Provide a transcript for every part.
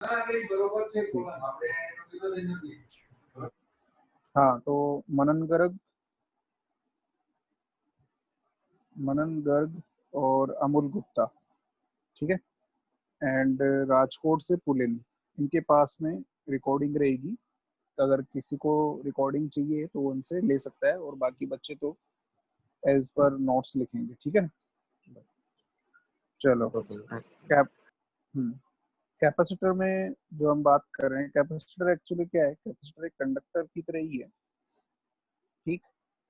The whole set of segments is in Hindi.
हाँ, तो मनन गर्ग और अमोल गुप्ता, ठीक है, एंड राजकोट से पुलिन, इनके पास में रिकॉर्डिंग रहेगी। अगर किसी को रिकॉर्डिंग चाहिए तो वो उनसे ले सकता है, और बाकी बच्चे तो एज पर नोट्स लिखेंगे, ठीक है ना। चलो, कैप कैपेसिटर में जो हम बात कर रहे हैं, कैपेसिटर एक्चुअली क्या है, कैपेसिटर एक कंडक्टर की तरह ही है, ठीक।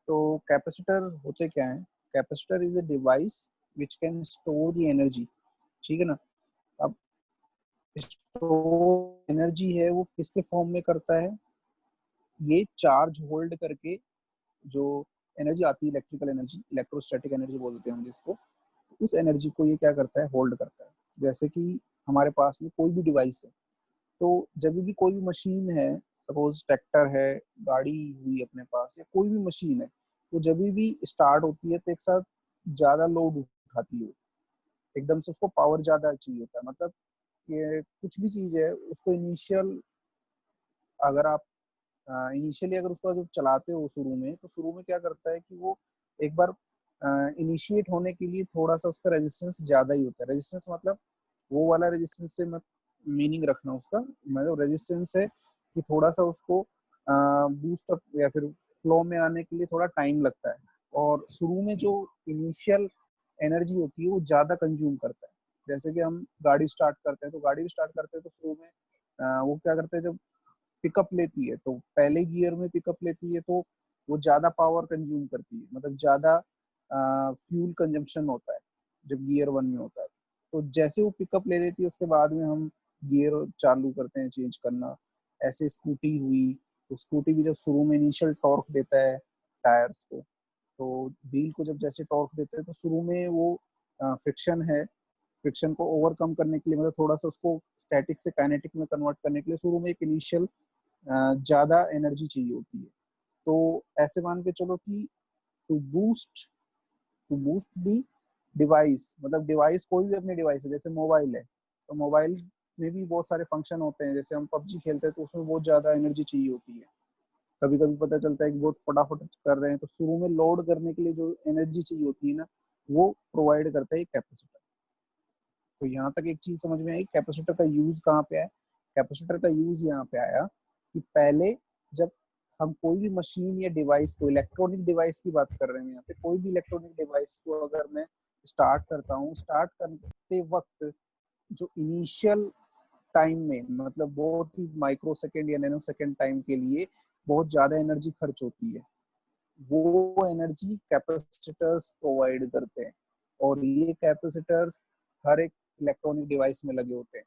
तो कैपेसिटर होते क्या है, capacitor is a device which can store the energy, ठीक है ना। अब स्टोर एनर्जी है वो किसके फॉर्म में करता है, ये चार्ज होल्ड करके जो एनर्जी आती है, इलेक्ट्रिकल एनर्जी, इलेक्ट्रोस्टैटिक एनर्जी बोलते हैं हम जिसको, उस एनर्जी को ये क्या करता है, होल्ड करता है। जैसे कि हमारे पास में कोई भी डिवाइस है, तो जब भी कोई भी मशीन है, सपोज ट्रैक्टर है, गाड़ी हुई अपने पास, या कोई भी मशीन है, तो जब भी स्टार्ट होती है तो एक साथ ज्यादा लोड उठाती है, एकदम से उसको पावर ज्यादा चाहिए होता है। मतलब ये कुछ भी चीज है, उसको इनिशियल, अगर आप इनिशियली अगर उसको जब चलाते हो शुरू में, तो शुरू में क्या करता है कि वो एक बार इनिशिएट होने के लिए थोड़ा सा उसका रेजिस्टेंस ज्यादा ही होता है। रेजिस्टेंस मतलब वो वाला रेजिस्टेंस से मत मीनिंग रखना उसका, मतलब रेजिस्टेंस है कि थोड़ा सा उसको बूस्ट अप या फिर फ्लो में आने के लिए थोड़ा टाइम लगता है, और शुरू में जो इनिशियल एनर्जी होती है वो ज्यादा कंज्यूम करता है। जैसे कि हम गाड़ी स्टार्ट करते हैं, तो गाड़ी भी स्टार्ट करते हैं तो शुरू में वो क्या करते हैं, जब पिकअप लेती है तो पहले गियर में पिकअप लेती है, तो वो ज्यादा पावर कंज्यूम करती है, मतलब ज्यादा फ्यूल कंजम्पशन होता है जब गियर वन में होता है। तो जैसे वो पिकअप ले लेती है, उसके बाद में हम गियर चालू करते हैं चेंज करना। ऐसे स्कूटी हुई, तो स्कूटी भी जब शुरू में इनिशियल टॉर्क देता है टायर्स को, तो व्हील को जब जैसे टॉर्क देते हैं, तो शुरू में वो फ्रिक्शन है, फ्रिक्शन को ओवरकम करने के लिए, मतलब थोड़ा सा उसको स्टैटिक से काइनेटिक में कन्वर्ट करने के लिए शुरू में एक इनिशियल ज्यादा एनर्जी चाहिए होती है। तो ऐसे मान के चलो कि to boost to boost the device, मतलब डिवाइस कोई भी अपनी डिवाइस है, जैसे मोबाइल है, तो मोबाइल में भी बहुत सारे फंक्शन होते हैं। जैसे हम पबजी खेलते हैं तो उसमें बहुत ज्यादा एनर्जी चाहिए होती है। कभी कभी पता चलता है कि बहुत फटाफट कर रहे हैं, तो शुरू में लोड करने के लिए जो एनर्जी चाहिए होती है ना, वो प्रोवाइड करता है कैपेसिटर। तो यहाँ तक एक चीज समझ में आई, कैपेसिटर का यूज कहाँ पे है। कैपेसिटर का यूज यहाँ पे आया कि पहले जब हम कोई भी मशीन या डिवाइस को, इलेक्ट्रॉनिक डिवाइस की बात कर रहे हैं यहाँ पे, कोई भी इलेक्ट्रॉनिक डिवाइस को अगर मैं स्टार्ट करता हूँ, स्टार्ट करते वक्त जो इनिशियल टाइम में, मतलब बहुत ही माइक्रो सेकेंड या नैनो सेकेंड टाइम के लिए बहुत ज्यादा एनर्जी खर्च होती है, वो एनर्जी कैपेसिटर्स प्रोवाइड करते हैं। और ये कैपेसिटर्स हर एक इलेक्ट्रॉनिक डिवाइस में लगे होते हैं।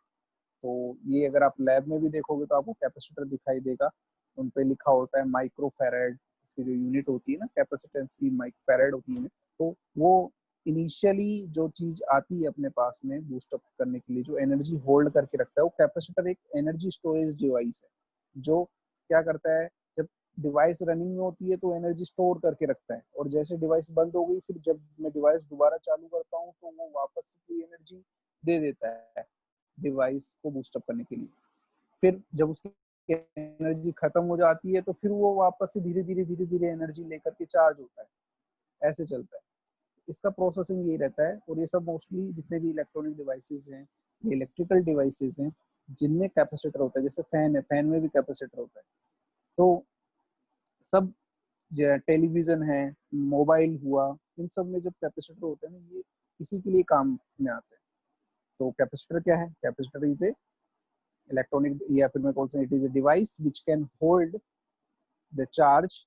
तो ये अगर आप लैब में भी देखोगे तो आपको कैपेसिटर दिखाई देगा, उन पे लिखा होता है माइक्रो फैराड, इसकी जो यूनिट होती है ना कैपेसिटेंस की, माइक फैराड होती है। तो वो इनिशियली जो चीज आती है अपने पास में बूस्ट अप करने के लिए, जो एनर्जी होल्ड करके रखता है, वो कैपेसिटर एक एनर्जी स्टोरेज डिवाइस है, जो क्या करता है, जब डिवाइस रनिंग में होती है तो एनर्जी स्टोर करके रखता है, और जैसे डिवाइस बंद हो गई, फिर जब मैं डिवाइस दोबारा चालू करता हूँ तो वो वापस से पूरी एनर्जी दे देता है डिवाइस को बूस्टअप करने के लिए। फिर जब उसकी एनर्जी खत्म हो जाती है, तो फिर वो वापस से धीरे धीरे एनर्जी लेकर के चार्ज होता है, ऐसे चलता है। इसका प्रोसेसिंग यही रहता है। और ये सब मोस्टली जितने भी इलेक्ट्रॉनिक डिवाइसेस हैं, ये इलेक्ट्रिकल डिवाइसेस हैं जिनमें कैपेसिटर होता है। जैसे फैन है, फैन में भी कैपेसिटर होता है। तो सब, टेलीविजन है, मोबाइल हुआ, इन सब में जो कैपेसिटर होते हैं ना, ये इसी के लिए काम में आते हैं। तो कैपेसिटर क्या है, कैपेसिटर इज ए इलेक्ट्रॉनिक, या फिर मैं बोल सकता हूँ it is a device which can hold the charge,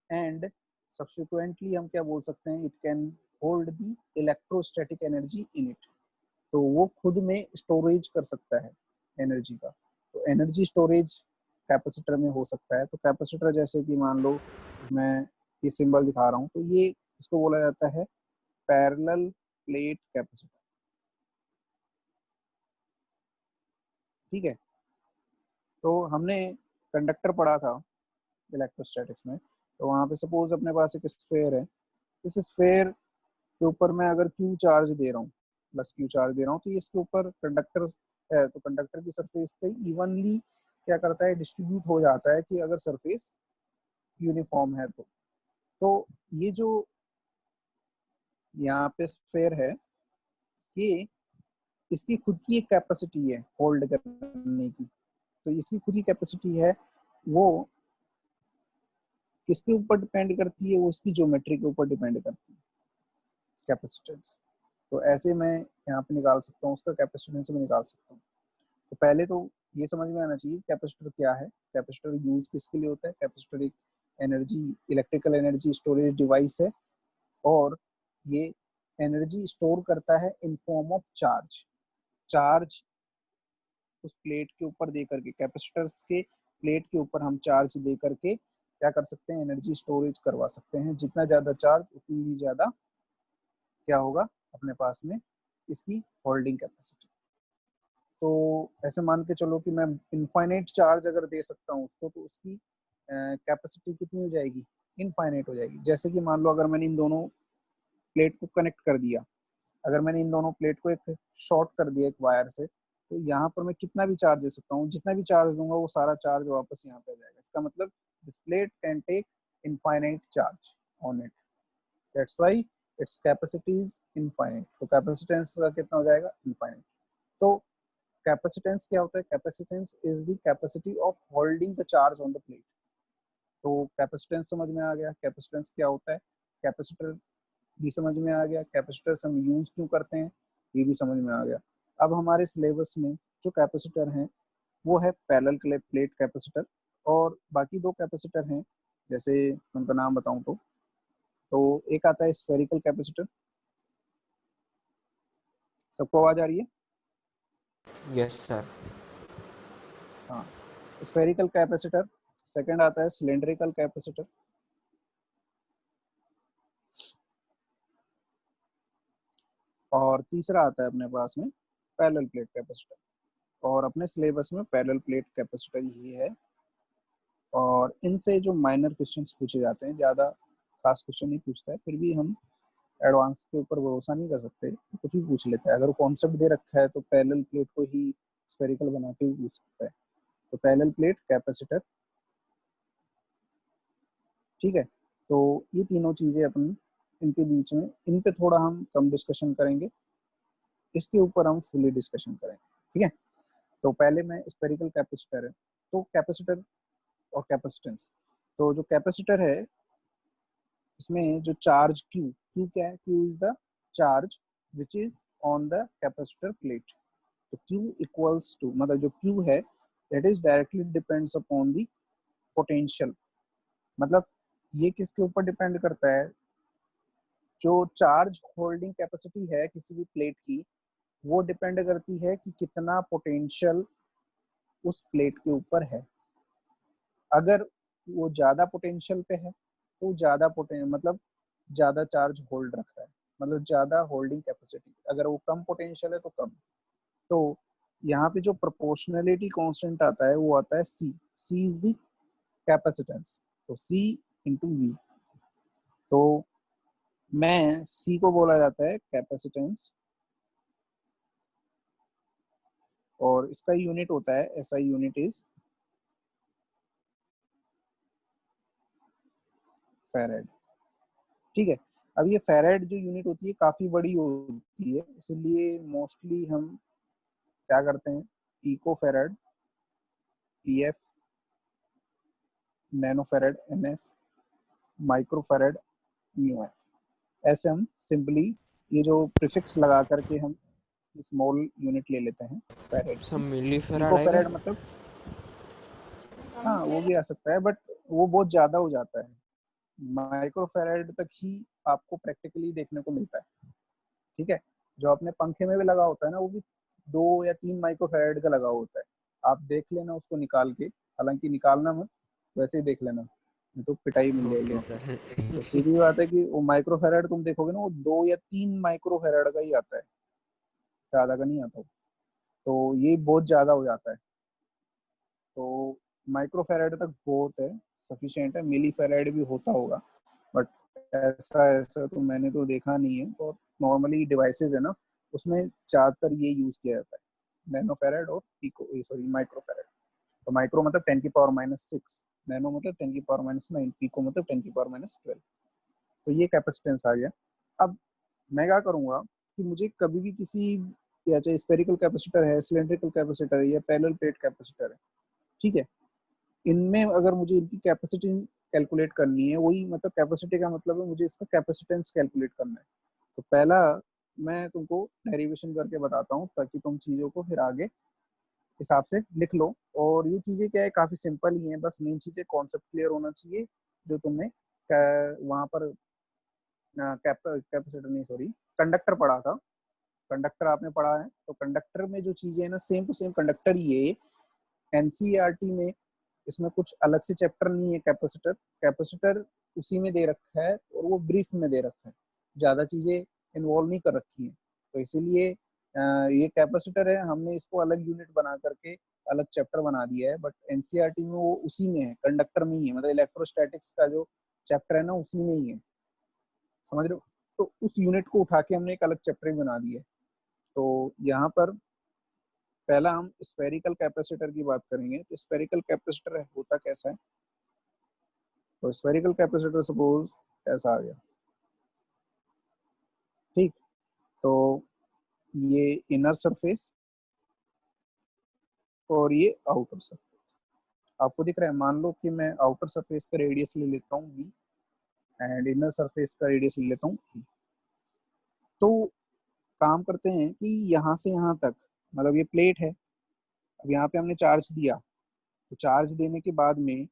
and subsequently हम क्या बोल सकते हैं, it can hold the electrostatic energy in it. तो वो खुद में स्टोरेज कर सकता है एनर्जी का। तो एनर्जी स्टोरेज कैपेसिटर में हो सकता है। तो कैपेसिटर जैसे कि मान लो मैं ये सिंबल दिखा रहा हूँ, तो ये इसको बोला जाता है पैरेलल प्लेट कैपेसिटर, ठीक है। तो हमने कंडक्टर पढ़ा था इलेक्ट्रोस्टैटिक्स में। तो वहां पे सपोज अपने पास एक स्फेयर है, इस स्फेयर के ऊपर मैं अगर क्यू चार्ज दे रहा हूँ, प्लस क्यू चार्ज दे रहा हूँ, तो ये इसके ऊपर कंडक्टर है तो कंडक्टर की सरफेस पे इवनली क्या करता है, डिस्ट्रीब्यूट हो जाता है कि अगर सरफेस यूनिफॉर्म है तो ये जो यहाँ पे स्फेयर है, ये इसकी खुद की एक कैपेसिटी है होल्ड करने की। तो इसकी खुद की कैपेसिटी है, वो किसके ऊपर डिपेंड करती है, वो इसकी ज्योमेट्री के ऊपर डिपेंड करती है, कैपेसिटेंस। तो ऐसे मैं यहाँ पे निकाल सकता हूँ, उसका कैपेसिटेंस में निकाल सकता हूँ। तो पहले तो ये समझ में आना चाहिए कैपेसिटर क्या है, कैपेसिटर यूज किसके लिए होता है। कैपेसिटर एक energy, electrical energy storage device है, और ये एनर्जी स्टोर करता है in form of charge. Charge उस प्लेट के ऊपर दे करके, कैपेसिटर्स के प्लेट के ऊपर हम चार्ज दे करके क्या कर सकते हैं, एनर्जी स्टोरेज करवा सकते हैं। जितना ज्यादा चार्ज उतनी ही ज्यादा क्या होगा अपने पास में इसकी होल्डिंग कैपेसिटी। तो ऐसे मान के चलो कि मैं इनफाइनाइट चार्ज अगर दे सकता हूँ उसको, तो उसकी कैपेसिटी कितनी हो जाएगी, इनफाइनाइट हो जाएगी। जैसे कि मान लो अगर मैंने इन दोनों प्लेट को कनेक्ट कर दिया, अगर मैंने इन दोनों प्लेट को एक शॉर्ट कर दिया एक वायर से, तो यहाँ पर मैं कितना भी चार्ज दे सकता हूँ, जितना भी चार्ज दूंगा वो सारा चार्ज वापस यहाँ पे आ जाएगा। इसका मतलब this plate can take infinite charge on it, that's why its capacity is infinite. तो कैपेसिटेंस का कितना हो जाएगा, इनफाइनाइट। तो कैपेसिटेंस क्या होता है, capacitance is the capacity of holding the charge on the plate. तो कैपेसिटेंस समझ में आ गया, कैपेसिटेंस क्या होता है, कैपेसिटर भी समझ में आ गया, कैपेसिटर्स हम यूज क्यों करते हैं ये भी समझ में आ गया। अब हमारे सिलेबस में जो कैपेसिटर हैं वो है पैरेलल प्लेट कैपेसिटर, और बाकी दो कैपेसिटर हैं, जैसे उनका नाम बताऊं तो एक आता है स्फेरिकल कैपेसिटर। सबको आवाज आ रही है? Yes sir. हाँ, स्फेरिकल कैपेसिटर। सेकंड आता है सिलेंड्रिकल कैपेसिटर। और तीसरा आता है अपने पास में पैरेलल प्लेट कैपेसिटर। और अपने सिलेबस में पैरेलल प्लेट कैपेसिटर ही है। और इनसे जो माइनर क्वेश्चंस पूछे जाते हैं, ज़्यादा खास क्वेश्चन नहीं पूछता है, फिर भी हम एडवांस के ऊपर भरोसा नहीं कर सकते, कुछ भी पूछ लेता है। अगर कॉन्सेप्ट दे रखा है तो पैरेलल प्लेट को ही स्फेरिकल बना के भी पूछ सकता है। तो पैरेलल प्लेट कैपेसिटर, ठीक है। तो ये तीनों चीज़ें अपनी इनके बीच में, इन पे थोड़ा हम कम डिस्कशन करेंगे, इसके ऊपर हम फुली डिस्कशन करेंगे, ठीक है। तो पहले मैं स्फेरिकल कैपेसिटर है, तो कैपेसिटर और कैपेसिटेंस। तो जो कैपेसिटर है इसमें जो चार्ज Q, Q क्या है, Q is the charge which is on the capacitor plate. तो Q इक्वल्स टू, मतलब जो Q है that is directly depends upon the potential. मतलब ये किसके ऊपर डिपेंड करता है, जो चार्ज होल्डिंग कैपेसिटी है किसी भी प्लेट की, वो डिपेंड करती है कि कितना पोटेंशियल उस प्लेट के ऊपर है। अगर वो ज्यादा पोटेंशियल पे है तो ज्यादा मतलब ज्यादा चार्ज होल्ड रख रहा है, मतलब ज्यादा होल्डिंग कैपेसिटी। अगर वो कम पोटेंशियल है तो कम। तो यहाँ पे जो प्रोपोर्शनलिटी कांस्टेंट आता है वो आता है सी। सी इज द कैपेसिटेंस, तो सी इंटू वी। तो मैं सी को बोला जाता है कैपेसिटेंस, और इसका यूनिट होता है एसआई यूनिट इज फेरेड, ठीक है। अब ये फेरेड जो यूनिट होती है काफी बड़ी होती है, इसलिए मोस्टली हम क्या करते हैं, pico फेरेड, PF, nano फेरेड, NF, micro फेरेड, म्यूएफ, ऐसे हम सिंपली ये जो प्रीफिक्स लगा करके हम स्मॉल यूनिट ले लेते हैं फेरेड सब की। मिली फैराड पिको आएगा। फेरेड मतलब, हाँ वो भी आ सकता है, बट वो बहुत ज्यादा हो जाता है। माइक्रो फेरेड तक ही आपको प्रैक्टिकली देखने को मिलता है, ठीक है। जो अपने पंखे में भी लगा होता है ना, वो भी 2 या 3 माइक्रो फेरेड का लगा होता है। आप देख लेना उसको निकाल के, हालांकि निकालना मत, वैसे ही देख लेना, नहीं तो पिटाई मिल जाएगी ओके वहाँ पे। सर। तो सीधी बात है कि वो माइक्रो फेरेड तुम देखोगे ना, वो 2 या 3 माइक्रो फेरेड का ही आता है, ज्यादा का नहीं आता। तो ये बहुत ज्यादा हो जाता है। तो माइक्रो फेरेड तक बहुत है, सफिशिएंट है। मिली फेरेड भी होता होगा, बट ऐसा ऐसा तो मैंने तो देखा नहीं है। और नॉर्मली डिवाइसेस है ना, उसमें ज्यादातर ये यूज किया जाता है। नैनो फेराड और पिको सॉरी माइक्रो फेराड। तो माइक्रो मतलब 10 की पावर -6, नैनो मतलब 10 की पावर -9, पिको मतलब 10 की पावर -12। तो ये कैपेसिटेंस आ गया। अब मैं क्या करूंगा कि मुझे कभी भी किसी, या चाहे स्फेरिकल कैपेसिटर है, सिलेंड्रिकल कैपेसिटर है, या पैरेलल प्लेट कैपेसिटर है, ठीक है, इनमें अगर मुझे इनकी कैपेसिटी कैलकुलेट करनी है, वही मतलब कैपेसिटी का मतलब है मुझे इसका कैपेसिटेंस कैलकुलेट करना है। तो पहला मैं तुमको डेरिवेशन करके बताता हूँ ताकि तुम चीज़ों को फिर आगे हिसाब से लिख लो। और ये चीज़ें क्या है, काफ़ी सिंपल ही है, बस मेन चीज़ें कॉन्सेप्ट क्लियर होना चाहिए जो तुमने वहाँ पर कैपेसिटर नहीं सॉरी कंडक्टर पढ़ा था। कंडक्टर आपने पढ़ा है, तो कंडक्टर में जो चीज़ें है ना, सेम टू सेम कंडक्टर ही है। एनसीईआरटी में इसमें कुछ अलग से चैप्टर नहीं है। कैपेसिटर कैपेसिटर उसी में दे रखा है और वो ब्रीफ में दे रखा है, ज़्यादा चीज़ें इन्वॉल्व नहीं कर रखी हैं। तो इसीलिए ये कैपेसिटर है, हमने इसको अलग यूनिट बना करके अलग चैप्टर बना दिया है, बट एनसीईआरटी में वो उसी में है, कंडक्टर में ही है, मतलब इलेक्ट्रोस्टैटिक्स का जो चैप्टर है ना उसी में ही है, समझ रहे हो। तो उस यूनिट को उठा के हमने एक अलग चैप्टर ही बना दिया है। तो यहाँ पर पहला हम स्फेरिकल कैपेसिटर की बात करेंगे। तो स्फेरिकल कैपेसिटर होता कैसा है, तो स्फेरिकल कैपेसिटर सपोज ऐसा आ गया, ठीक। तो ये इनर सरफेस और ये आउटर सरफेस आपको दिख रहा है। मान लो कि मैं आउटर सरफेस का रेडियस ले लेता हूँ v एंड इनर सरफेस का रेडियस ले लेता हूँ e। तो काम करते हैं कि यहाँ से यहाँ तक, मतलब ये प्लेट है, अब यहाँ पे हमने चार्ज दिया, तो चार्ज देने के बाद में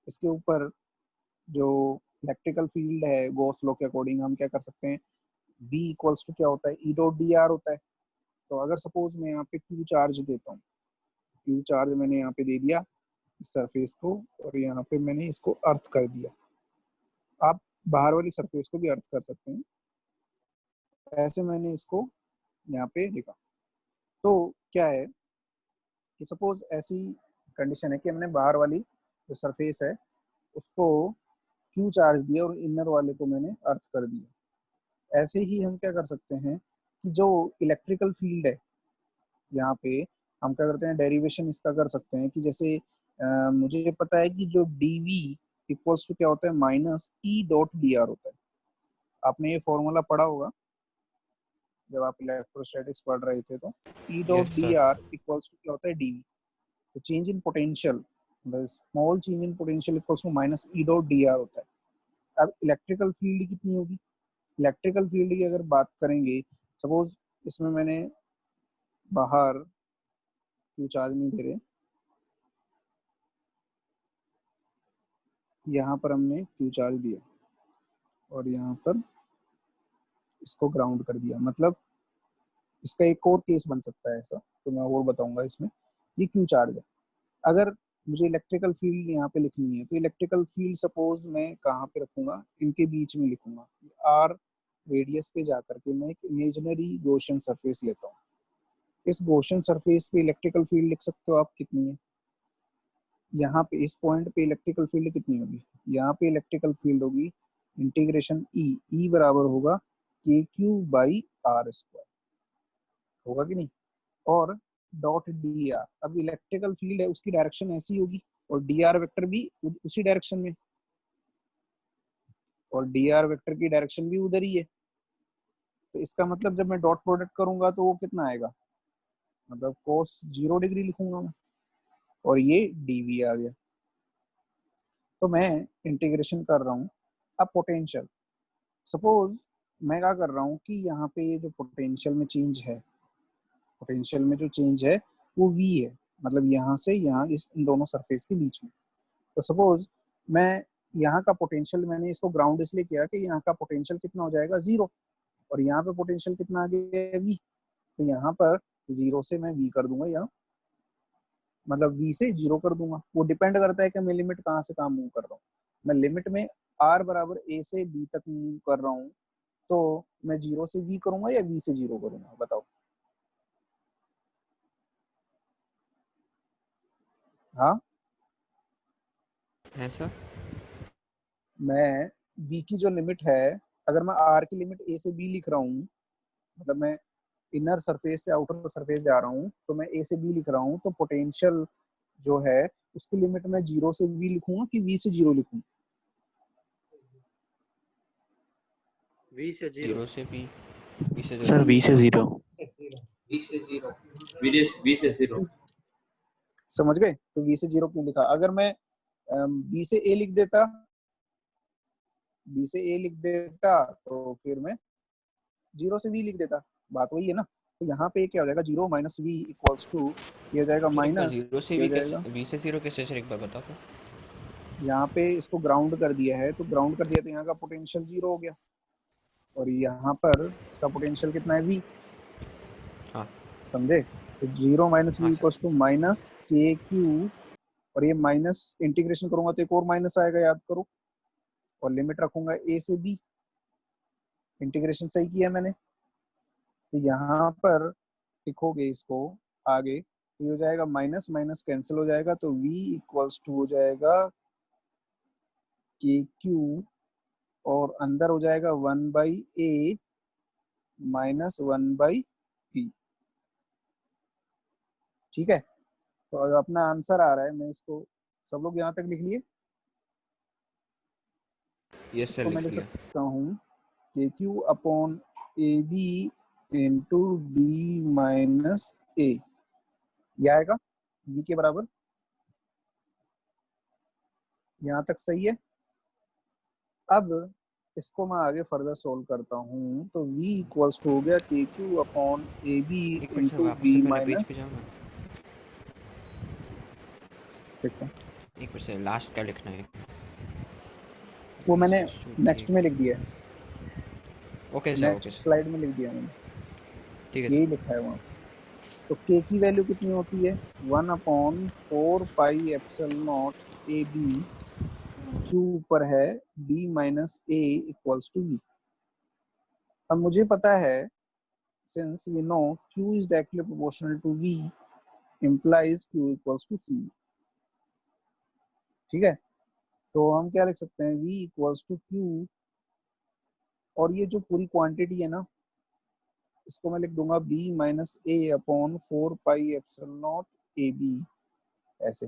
इसके ऊपर जो इलेक्ट्रिकल फील्ड है, गॉस लॉ के अकॉर्डिंग हम क्या कर सकते हैं, v इक्वल्स टू क्या होता है, ई डॉट डी आर होता है। तो अगर सपोज मैं यहाँ पे क्यू चार्ज देता हूँ, क्यू चार्ज मैंने यहाँ पे दे दिया इस सरफेस को, और यहाँ पे मैंने इसको अर्थ कर दिया। आप बाहर वाली सरफेस को भी अर्थ कर सकते हैं, ऐसे मैंने इसको यहाँ पे लिखा। तो क्या है कि सपोज ऐसी कंडीशन है कि हमने बाहर वाली जो सरफेस है उसको क्यू चार्ज दिया और इनर वाले को मैंने अर्थ कर दिया। ऐसे ही हम क्या कर सकते हैं कि जो इलेक्ट्रिकल फील्ड है यहाँ पे, हम क्या करते हैं डेरिवेशन इसका कर सकते हैं कि जैसे मुझे पता है कि जो डीवी इक्वल्स टू क्या होता है, minus e dot d r होता है। आपने ये फॉर्मूला पढ़ा होगा जब आप इलेक्ट्रोस्टैटिक्स पढ़ रहे थे। तो e dot Yes, d sir. R equals to क्या होता है, डीवी। तो change in potential, small change in potential equals to minus e dot d r होता है। अब इलेक्ट्रिकल फील्ड कितनी होगी, इलेक्ट्रिकल फील्ड की अगर बात करेंगे, सपोज इसमें मैंने बाहर क्यों चार्ज नहीं दे रहे, यहाँ पर हमने क्यू चार्ज दिया और यहाँ पर इसको ग्राउंड कर दिया। मतलब इसका एक और केस बन सकता है ऐसा, तो मैं और बताऊंगा इसमें। ये क्यू चार्ज है, अगर मुझे इलेक्ट्रिकल फील्ड यहाँ पे लिखनी है, तो इलेक्ट्रिकल फील्ड सपोज मैं कहाँ पे रखूंगा, इनके बीच में लिखूंगा। आर रेडियस पे जाकर के मैं एक इमेजिनरी गॉसियन सरफेस लेता हूँ। इस गॉसियन सरफेस पे इलेक्ट्रिकल फील्ड लिख सकते हो आप कितनी है, यहाँ पे इस पॉइंट पे इलेक्ट्रिकल फील्ड कितनी होगी, यहाँ पे इलेक्ट्रिकल फील्ड होगी इंटीग्रेशन ई, ई बराबर होगा के क्यू बाई आर स्क्वायर, होगा कि नहीं। और डॉट डी आर, अब इलेक्ट्रिकल फील्ड है उसकी डायरेक्शन ऐसी होगी और डी आर वेक्टर भी उसी डायरेक्शन में, और डी आर वेक्टर की डायरेक्शन भी उधर ही है। तो इसका मतलब जब मैं डॉट प्रोडक्ट करूंगा तो वो कितना आएगा, मतलब कोस 0 डिग्री लिखूंगा मैं, और ये डीवी आ गया। तो मैं इंटीग्रेशन कर रहा हूँ। अब पोटेंशियल, सपोज मैं क्या कर रहा हूँ कि यहाँ पे ये जो पोटेंशियल में चेंज है, पोटेंशियल में जो चेंज है वो v है, मतलब यहाँ से यहाँ इस इन दोनों सरफेस के बीच में। तो सपोज मैं यहाँ का पोटेंशियल, मैंने इसको ग्राउंड इसलिए किया कि यहाँ का पोटेंशियल कितना हो जाएगा 0, और यहाँ पे पोटेंशियल कितना आ गया v। तो यहाँ पर 0 से मैं v कर दूंगा, यहाँ मतलब v से 0 कर दूंगा। वो डिपेंड करता है कि मैं लिमिट कहाँ से कहाँ मूव कर रहा हूँ। मैं लिमिट में r बराबर a से b तक मूव कर रहा हूँ, तो मैं 0 से v करूंगा या v से 0 करूंगा, बताओ। हाँ, Yes, sir. मैं v की जो लिमिट है, अगर मैं r की लिमिट a से b लिख रहा हूँ, मतलब मैं इनर सरफेस से आउटर सरफेस जा रहा हूँ तो मैं ए से बी लिख रहा हूँ, तो पोटेंशियल जो है उसकी लिमिट मैं 0 से v लिखूंगा कि v से 0 लिखूं? v से 0 0 से p, v से 0 सर v से 0 v से 0 v से 0 समझ गए? तो v से 0 क्यों लिखा? अगर मैं b से a लिख देता, b से a लिख देता तो फिर मैं 0 से v लिख देता, बात वही है ना। तो यहाँ पे क्या हो जाएगा, 0 माइनस वी इक्वल्स टू, ये हो जाएगा माइनस, 0 से हो v जाएगा कैसे, v से 0 कैसे सर, एक बार बताओ। यहाँ पे इसको ग्राउंड कर दिया है, तो ग्राउंड कर दिया तो यहाँ का पोटेंशियल 0 हो गया, और यहाँ पर इसका पोटेंशियल कितना है v, हाँ समझे? तो 0 माइनस वी हाँ इक्वल्स टू माइनस के क्यू, और ये माइनस इंटीग्रेशन करूंगा तो एक और माइनस आएगा, याद करो, और लिमिट रखूंगा a से b, इंटीग्रेशन सही किया मैंने। तो यहाँ पर लिखोगे इसको आगे तो ये हो जाएगा माइनस माइनस कैंसिल हो जाएगा, तो v इक्वल्स टू हो जाएगा के क्यू, और अंदर हो जाएगा 1/a माइनस 1/b। ठीक है, तो अब अपना आंसर आ रहा है, मैं इसको, सब लोग यहाँ तक लिख लिए? यस सर, तो मैं लिख लिख लिया। सकता हूँ के q upon a b into b minus a, ये आएगा v के बराबर। यहाँ तक सही है? अब इसको मैं आगे फर्दर सोल्व करता हूँ, तो v इक्वल्स टू हो गया के क्यू अपॉन ए बी एक मिनट सर, इंटू वापस बी से पहले पेज पे माइनस, जाओ ना। देखो एक मिनट सर, लास्ट क्या लिखना है? वो मैंने नेक्स्ट में लिख दिया है, okay sir, okay next sir, slide में लिख दिया मैंने, ठीक है यही सर। लिखा है वहाँ। तो k की वैल्यू कितनी होती है, 1/4 pi epsilon naught a b, q ऊपर है b minus a equals to v। अब मुझे पता है, since we know q is directly proportional to v implies q equals to c। ठीक है, तो हम क्या लिख सकते हैं, v इक्वल्स टू q, और ये जो पूरी क्वांटिटी है ना, इसको मैं लिख दूंगा b minus a upon 4 pi epsilon naught a b, ऐसे।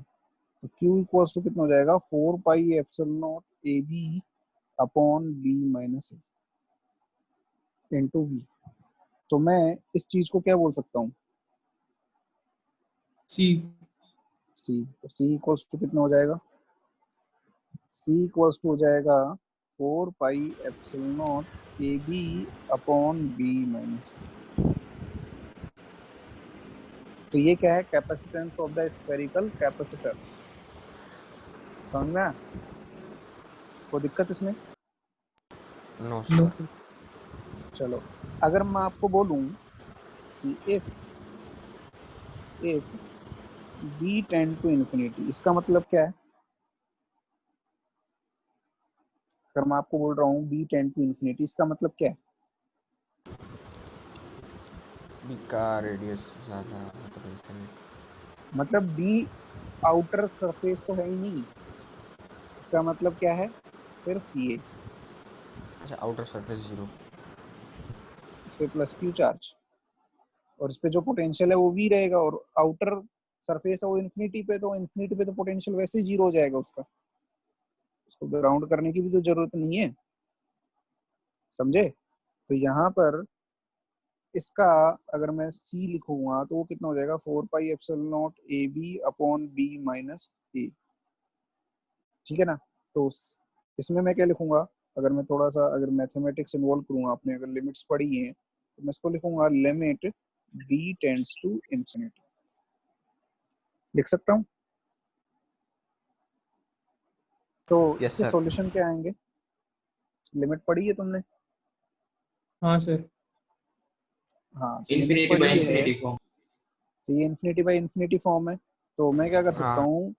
तो q इक्वल्स टू कितना हो जाएगा, 4 pi epsilon naught a b upon b minus a into v. तो मैं इस चीज को क्या बोल सकता हूँ, c c। तो c इक्वल्स टू कितना हो जाएगा, c इक्वल्स टू हो जाएगा 4 pi epsilon naught a b upon b minus a. तो ये क्या है, capacitance of the spherical capacitor. समझ में आया? कोई दिक्कत इसमें? No sir. चलो, अगर मैं आपको बोलूं कि if b tend to infinity, इसका मतलब क्या है? अगर मैं आपको बोल रहा हूँ b टेंड टू इंफिनिटी, इसका मतलब क्या है? बी का रेडियस ज़्यादा, मतलब b आउटर सरफेस तो है ही नहीं, इसका मतलब क्या है, सिर्फ ये, अच्छा, आउटर सरफेस 0। इस पे प्लस क्यू चार्ज, और इस पे जो पोटेंशियल है वो v रहेगा, और आउटर सरफेस है वो इन्फिनिटी पे, तो इन्फिनिटी पे तो पोटेंशियल वैसे ही 0 हो जाएगा उसका, उसको ग्राउंड करने की भी तो जरूरत नहीं है, समझे? तो यहाँ पर इसका अगर मैं c लिखूंगा तो वो कितना हो जाएगा, 4 pi epsilon naught a b upon b minus a. ठीक है ना? तो इसमें मैं क्या लिखूंगा, अगर मैं थोड़ा सा अगर मैथमेटिक्स इन्वॉल्व करूंगा, आपने अगर लिमिट्स पढ़ी हैं तो मैं इसको लिखूंगा limit b tends to infinity, लिख सकता हूँ। तो यस इसके सर। सॉल्यूशन क्या आएंगे, लिमिट पढ़ी है तुमने? हाँ सर हाँ, तो लिमिट इंफिनिटी बाय पढ़ी है, इंफिनिटी फॉर्म। तो ये इन्फिनिटी बाई इन्फिनिटी फॉर्म है। तो मैं क्या कर सकता हाँ हूँ,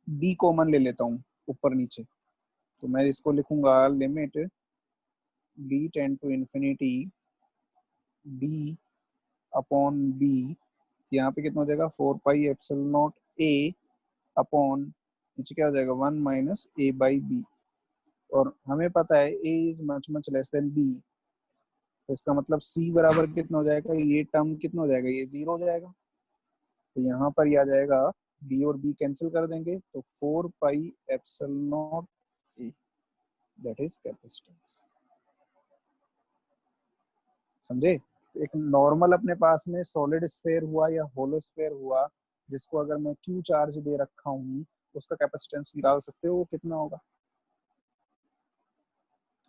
b कॉमन ले लेता हूँ ऊपर नीचे, तो मैं इसको लिखूंगा limit b tend to infinity b upon b, यहाँ पे कितना हो जाएगा, 4 pi epsilon naught a upon नीचे क्या हो जाएगा, 1 माइनस a बाई बी, और हमें पता है a is much much less then b, तो इसका मतलब c बराबर कितना हो जाएगा, ये टर्म कितना हो जाएगा, ये 0 हो जाएगा। तो यहाँ पर ये आ जाएगा b और b कैंसिल कर देंगे तो 4 pi epsilon naught a, that is capacitance. समझे? तो एक नॉर्मल अपने पास में सॉलिड स्फीयर हुआ या होलो स्फीयर हुआ, जिसको अगर मैं q चार्ज दे रखा हूँ, उसका कैपेसिटेंस निकाल सकते हो वो कितना होगा,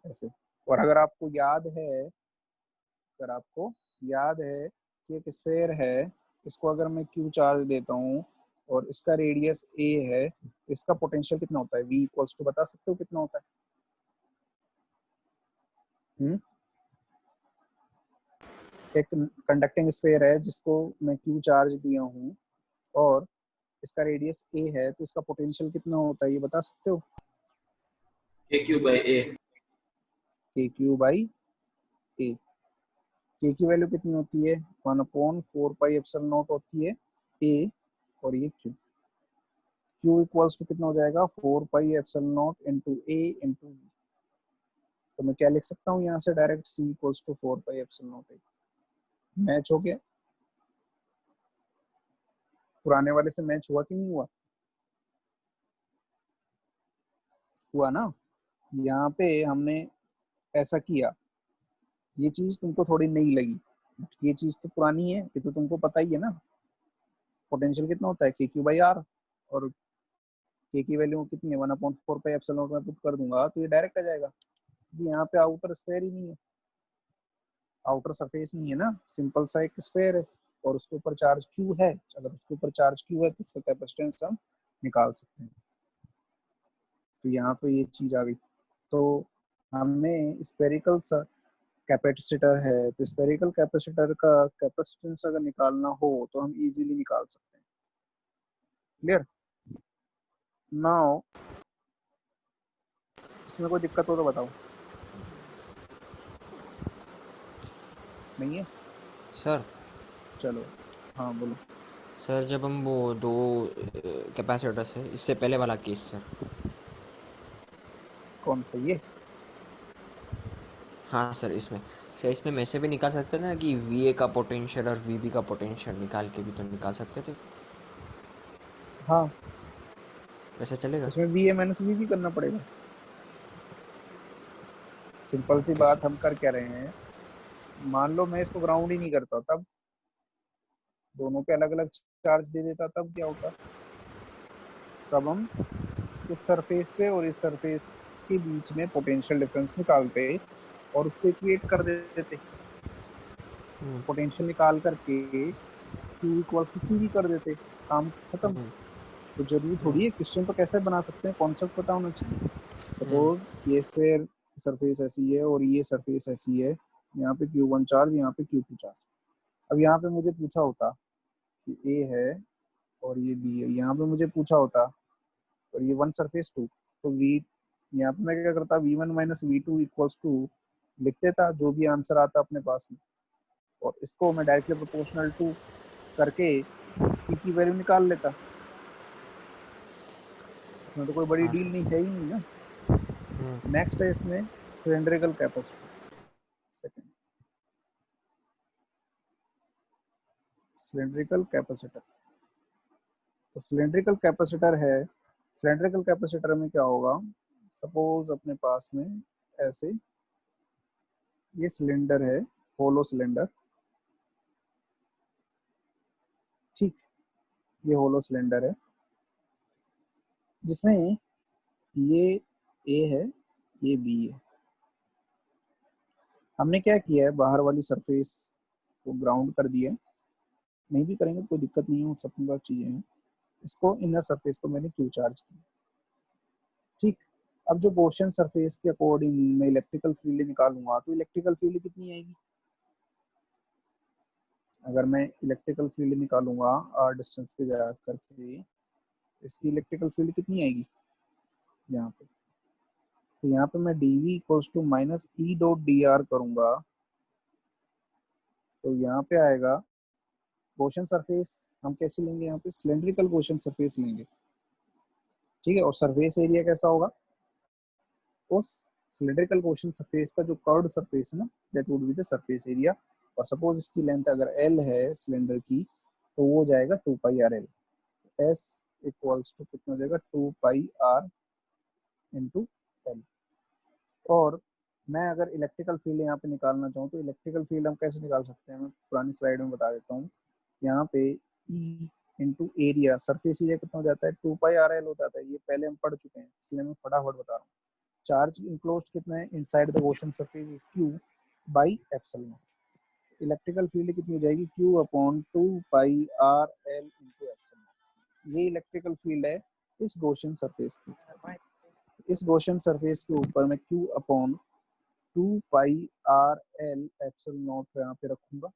ऐसे। और अगर आपको याद है, अगर आपको याद है कि एक स्फीयर है, इसको अगर मैं q चार्ज देता हूँ और इसका रेडियस a है, तो इसका पोटेंशियल कितना होता है, v इक्वल्स टू, बता सकते हो कितना होता है? एक कंडक्टिंग स्फीयर है जिसको मैं q चार्ज दिया हूँ और इसका रेडियस a है, तो इसका पोटेंशियल कितना होता है, ये बता सकते हो? KQ/A। KQ by A। K की वैल्यू कितनी होती है, 1/4 पाई एप्सिलॉन नॉट होती है A, और ये Q इक्वल्स टू कितना हो जाएगा, 4 pi epsilon naught into A into V। तो मैं क्या लिख सकता हूँ यहाँ से direct, C equals to 4 pi epsilon naught A। Match हो गया? पुराने वाले से मैच हुआ कि नहीं हुआ? हुआ ना? यहाँ पे हमने ऐसा किया, ये चीज तुमको थोड़ी नई लगी, ये चीज तो पुरानी है, ये तो तुमको पता ही है ना। पोटेंशियल कितना होता है, KQ/R, और K की वैल्यू कितनी है, 1/4 पाई एप्सिलॉन नॉट में पुट कर दूंगा तो ये डायरेक्ट आ जाएगा। यहाँ पे आउटर स्फीयर ही नहीं है, आउटर सरफेस नहीं है ना, सिंपल सा एक स्फीयर है और उसके ऊपर चार्ज Q है। अगर उसके ऊपर चार्ज Q है तो उसका कैपेसिटेंस हम निकाल सकते हैं। तो यहाँ पे ये चीज आ गई। तो हमें स्फेरिकल कैपेसिटर है, तो स्फेरिकल कैपेसिटर का कैपेसिटेंस अगर निकालना हो तो हम इजीली निकाल सकते हैं। क्लियर? नाउ इसमें कोई दिक्कत हो तो बताओ। नहीं है? सर चलो, हाँ बोलो। सर जब हम वो दो कैपेसिटर से, इससे पहले वाला केस सर। कौन सा, ये? हाँ सर, इसमें सर, इसमें मैं से भी निकाल सकते थे ना कि VA का पोटेंशियल और VB का पोटेंशियल निकाल के भी तो निकाल सकते थे, हाँ, वैसे चलेगा? इसमें VA माइनस VB करना पड़ेगा। सिंपल सी ओके बात, सर। हम कर क्या रहे हैं, मान लो मैं इसको ग्राउंड ही नहीं करता, तब दोनों पे अलग अलग चार्ज दे देता, तब क्या होता? तब हम इस सरफेस पे और इस सरफेस के बीच में पोटेंशियल डिफरेंस निकालते और उसको इक्वेट कर देते, पोटेंशियल निकाल करके Q इक्वल्स टू C भी कर देते, काम खत्म। तो जरूरी थोड़ी है, क्वेश्चन तो कैसे बना सकते हैं, कॉन्सेप्ट पता होना चाहिए। सपोज ये स्फीयर सरफेस ऐसी है और ये सरफेस ऐसी है, यहाँ पे Q1 चार्ज, यहाँ पे Q2 चार्ज। अब यहाँ पे मुझे पूछा होता कि A है और ये B है, यहाँ पे मुझे पूछा होता और ये 1 सरफेस 2, तो V, यहाँ पे मैं क्या करता, V1 minus V2 equals to लिख देता, जो भी आंसर आता अपने पास में, और इसको मैं डायरेक्टली प्रोपोर्शनल टू करके C की वैल्यू निकाल लेता। इसमें तो कोई बड़ी हाँ डील सर। नहीं है ही नहीं ना। नेक्स्ट है इसमें cylindrical capacitor. Second, cylindrical capacitor. तो सिलेंड्रिकल कैपेसिटर है, सिलेंड्रिकल कैपेसिटर में क्या होगा, सपोज अपने पास में ऐसे ये सिलेंडर है, होलो सिलेंडर, ठीक, ये होलो सिलेंडर है जिसमें ये A है, ये B है। हमने क्या किया है, बाहर वाली सरफेस को ग्राउंड कर दिया है, नहीं भी करेंगे कोई दिक्कत नहीं है, वो सब बात चीजें हैं। इसको इनर सरफेस को मैंने Q चार्ज दिया, ठीक। अब जो बोशन सरफेस के अकॉर्डिंग मैं इलेक्ट्रिकल फील्ड निकालूंगा, तो इलेक्ट्रिकल फील्ड कितनी आएगी, अगर मैं इलेक्ट्रिकल फील्ड निकालूंगा r डिस्टेंस पे जा करके, इसकी इलेक्ट्रिकल फील्ड कितनी आएगी यहाँ पे, तो यहाँ पे मैं dv equals to minus e dot d r करूंगा, तो यहाँ पे आएगा बोशन सरफेस, हम कैसे लेंगे, यहाँ पे सिलेंड्रिकल बोशन सरफेस लेंगे, ठीक है। और सरफेस एरिया कैसा होगा, उस सिलेंड्रिकल क्वेश्चन सरफेस का जो कर्व्ड सरफेस है ना, that would be the surface area. और सपोज इसकी लेंथ अगर l है सिलेंडर की, तो वो हो जाएगा 2 pi r l. S equals to कितना हो जाएगा, 2 पाई आर इंटू एल। और मैं अगर इलेक्ट्रिकल फील्ड यहाँ पे निकालना चाहूँ तो इलेक्ट्रिकल फील्ड हम कैसे निकाल सकते हैं, मैं पुरानी स्लाइड में बता देता हूँ। यहाँ पे E into area, surface area कितना हो जाता है, 2 पाई आर एल हो जाता है। ये पहले हम पढ़ चुके हैं, इसलिए मैं फटाफट बता रहा हूँ। चार्ज इनक्लोज्ड कितना है inside the ocean surface is Q by epsilon not. Electrical field कितनी हो जाएगी, Q upon 2 pi r L into epsilon not. ये इलेक्ट्रिकल फील्ड है इस गॉसियन सरफेस की। इस गॉसियन सरफेस के ऊपर मैं Q upon 2 pi r L epsilon not यहाँ पे रखूंगा,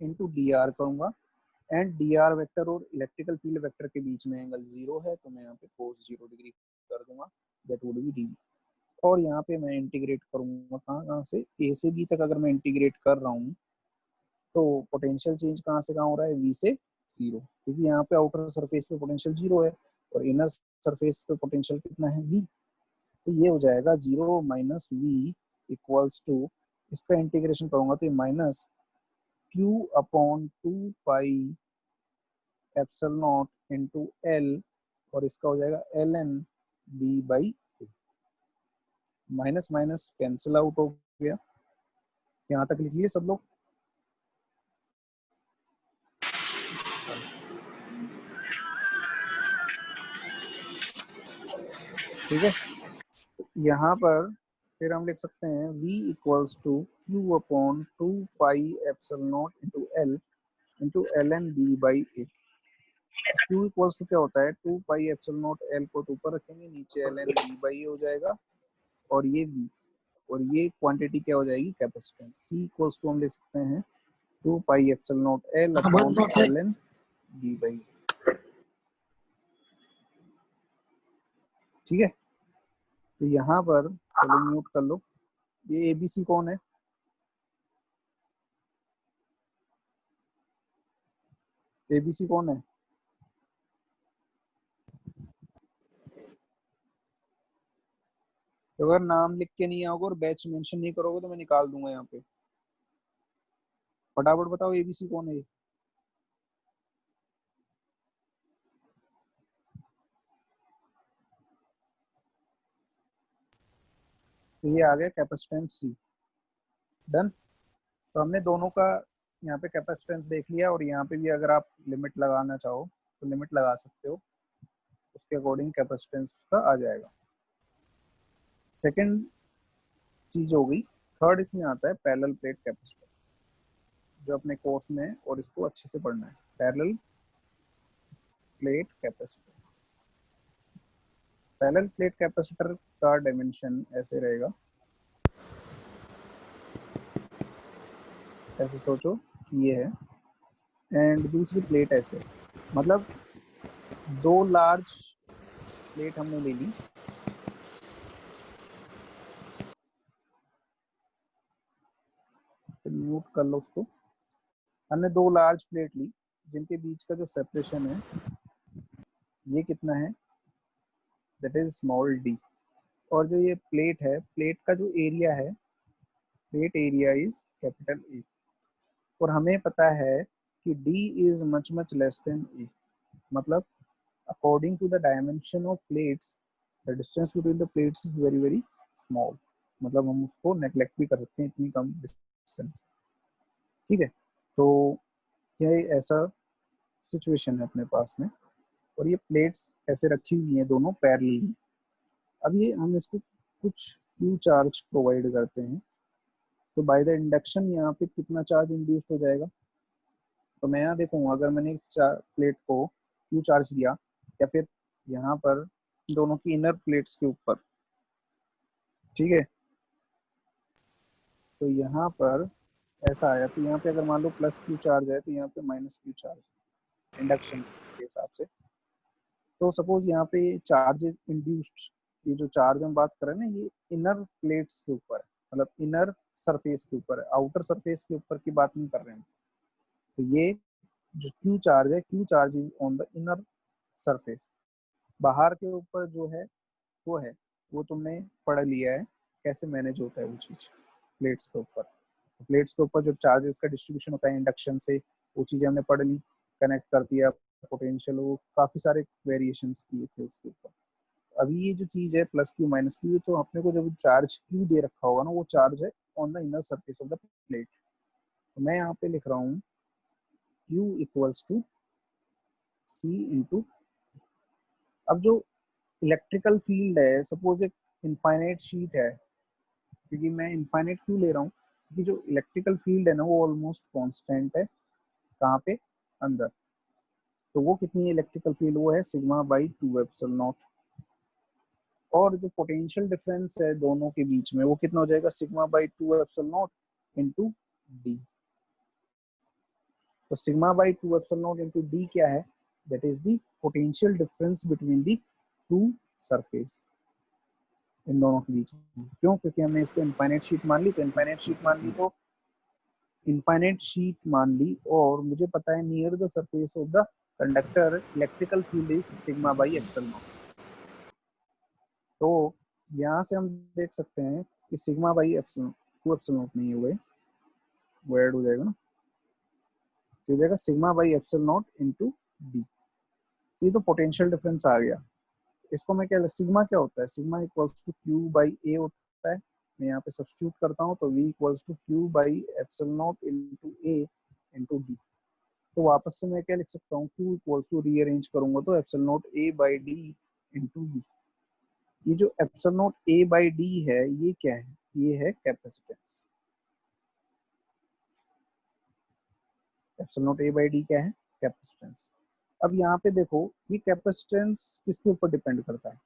इंटू डी आर करूंगा। एंड डी आर वेक्टर और इलेक्ट्रिकल फील्ड वेक्टर के बीच में एंगल 0 है, तो मैं यहाँ पे cos 0 डिग्री कर दूंगा, दैट वुड बी डी। और यहाँ पे मैं इंटीग्रेट करूंगा कहाँ कहाँ से, ए से बी तक अगर मैं इंटीग्रेट कर रहा हूँ तो पोटेंशियल चेंज कहाँ से कहाँ हो रहा है, वी से 0, क्योंकि यहाँ पे आउटर सरफेस पे पोटेंशियल 0 है और इनर सरफेस पे पोटेंशियल कितना है, वी। तो ये हो जाएगा 0 माइनस वी इक्वल्स टू, इसका इंटीग्रेशन करूंगा तो ये minus Q upon 2 pi epsilon naught into l, और इसका हो जाएगा l n d by, minus minus cancel out हो गया। यहाँ तक लिख लिए सब लोग। ठीक है, यहाँ पर फिर हम लिख सकते हैं v equals to Q upon 2 pi epsilon naught into l n b by a. Q equals to क्या होता है, 2 पाई एप्सिलॉन नॉट, एल को तो ऊपर रखेंगे, नीचे एल एन बी बाई ए हो जाएगा, और ये v, और ये क्वांटिटी क्या हो जाएगी, कैपेसिटेंस। C इक्वल्स टू हम लिख सकते हैं 2 pi epsilon naught l upon l n b by. ठीक है, तो यहाँ पर चलो म्यूट कर लो। ये एबीसी कौन है, एबीसी कौन है, अगर नाम लिख के नहीं आओगे और बैच मेंशन नहीं करोगे तो मैं निकाल दूंगा यहाँ पे। फटाफट बताओ एबीसी कौन है। तो ये आ गया कैपेसिटेंस सी। डन। तो हमने दोनों का यहाँ पे कैपेसिटेंस देख लिया, और यहाँ पे भी अगर आप लिमिट लगाना चाहो तो लिमिट लगा सकते हो, उसके अकॉर्डिंग कैपेसिटेंस का आ जाएगा। सेकंड चीज हो गई। थर्ड इसमें आता है पैरेलल प्लेट कैपेसिटर, जो अपने कोर्स में, और इसको अच्छे से पढ़ना है। Parallel plate capacitor, parallel plate capacitor का डायमेंशन ऐसे रहेगा, ऐसे सोचो कि ये है, एंड दूसरी प्लेट ऐसे, मतलब दो लार्ज प्लेट हमने ले ली, म्यूट कर लो उसको। हमने दो लार्ज प्लेट ली जिनके बीच का जो सेपरेशन है ये कितना है, दैट इज स्मॉल डी। और जो ये प्लेट है, प्लेट का जो एरिया है, plate area is capital a. और हमें पता है कि D is much much less than a, मतलब according to the dimension of plates the distance between the plates is very very small, मतलब हम उसको नेग्लेक्ट भी कर सकते हैं, इतनी कम डिस्टेंस। ठीक है, तो यह ऐसा सिचुएशन है अपने पास में, और ये प्लेट्स ऐसे रखी हुई हैं दोनों पैरेलली। अब ये हम इसको कुछ Q चार्ज प्रोवाइड करते हैं, तो बाय द इंडक्शन यहाँ पे कितना चार्ज इंड्यूस्ड हो जाएगा। तो मैं यहाँ देखूंगा, अगर मैंने प्लेट को Q चार्ज दिया, या फिर यहाँ पर दोनों की इनर प्लेट्स के ऊपर, ठीक है, तो यहाँ पर ऐसा आया, तो यहाँ पे अगर मान लो प्लस Q चार्ज है तो यहाँ पे माइनस Q चार्ज इंडक्शन के हिसाब से। तो सपोज यहाँ पे चार्जेस इंड्यूस्ड, ये जो चार्ज हम बात कर रहे हैं ना, ये इनर प्लेट्स के ऊपर है, मतलब इनर सरफेस के ऊपर है, आउटर सरफेस के ऊपर की बात नहीं कर रहे हैं। तो ये जो Q चार्ज है, Q charge is on the inner surface, बाहर के ऊपर जो है वो है वो तुमने पढ़ लिया है कैसे मैनेज होता है वो चीज प्लेट्स के ऊपर। प्लेट्स के ऊपर जो चार्जेस का डिस्ट्रीब्यूशन होता है इंडक्शन से, वो चीजें हमने पढ़ ली। कनेक्ट कर दिया पोटेंशियल, वो काफी सारे वेरिएशंस किए थे उसके ऊपर। अभी ये जो चीज है प्लस क्यू माइनस क्यू, तो अपने को जब चार्ज क्यू दे रखा होगा ना, वो चार्ज है on the inner surface of the plate. तो मैं यहाँ पे लिख रहा हूँ q equals to c into. अब जो इलेक्ट्रिकल फील्ड है, सपोज एक इनफाइनाइट शीट है, क्योंकि मैं इनफाइनाइट क्यों ले रहा हूँ, क्योंकि जो इलेक्ट्रिकल फील्ड है ना वो ऑलमोस्ट कांस्टेंट है। कहाँ पे? अंदर। तो वो कितनी इलेक्ट्रिकल फील्ड, वो है सिग्मा बाई 2 एप्सिलॉन नॉट। और जो पोटेंशियल डिफरेंस है दोनों के बीच में, वो कितना हो जाएगा? Sigma by 2 epsilon naught into d. तो sigma by 2 epsilon naught into d क्या है? That is the potential difference between the two surface, इन दोनों के बीच में। क्यों? क्योंकि हमने इसको इनफाइनाइट शीट मान ली, तो इनफाइनाइट शीट मान ली तो इनफाइनाइट शीट मान ली, और मुझे पता है near the surface of the conductor electrical field is sigma by epsilon not. तो यहाँ से हम देख सकते हैं कि sigma by epsilon 2 epsilon not नहीं हुए, वो ऐड हो जाएगा ना, तो हो जाएगा sigma by epsilon naught into D. ये तो पोटेंशियल डिफरेंस आ गया। इसको मैं क्या, सिग्मा क्या होता है? Sigma equals to q by a होता है। मैं यहाँ पे सब्स्टिट्यूट करता हूँ, तो v equals to q by epsilon naught into a into d. तो वापस से मैं क्या लिख सकता हूँ? क्यू इक्वल्स टू, रीअरेंज करूंगा तो epsilon naught a by d into v. ये जो epsilon naught a by d है, ये क्या है? ये है capacitance. Epsilon naught a by d क्या है? कैपेसिटेंस। अब यहाँ पे देखो, ये कैपेसिटेंस किसके ऊपर डिपेंड करता है?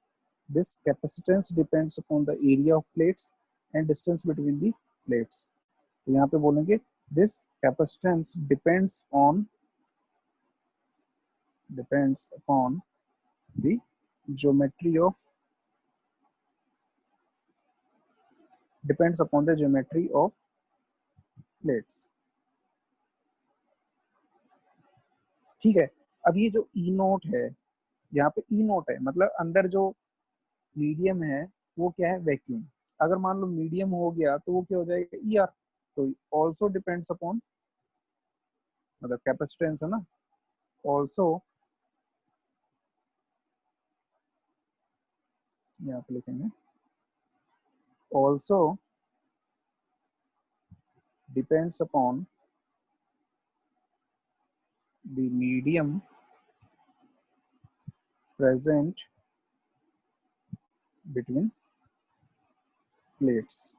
This capacitance depends upon the area of plates and distance between the plates. तो यहाँ पे बोलेंगे this capacitance depends upon the geometry of plates. ठीक है। अब ये जो ई नोट है, यहाँ पे ई नोट है, मतलब अंदर जो मीडियम है वो क्या है? वैक्यूम। अगर मान लो मीडियम हो गया तो वो क्या हो जाएगा? E R. तो ऑल्सो डिपेंड्स अपॉन, मतलब कैपेसिटेंस है ना, ऑल्सो, यहाँ पे लिखेंगे also depends upon the medium present between plates.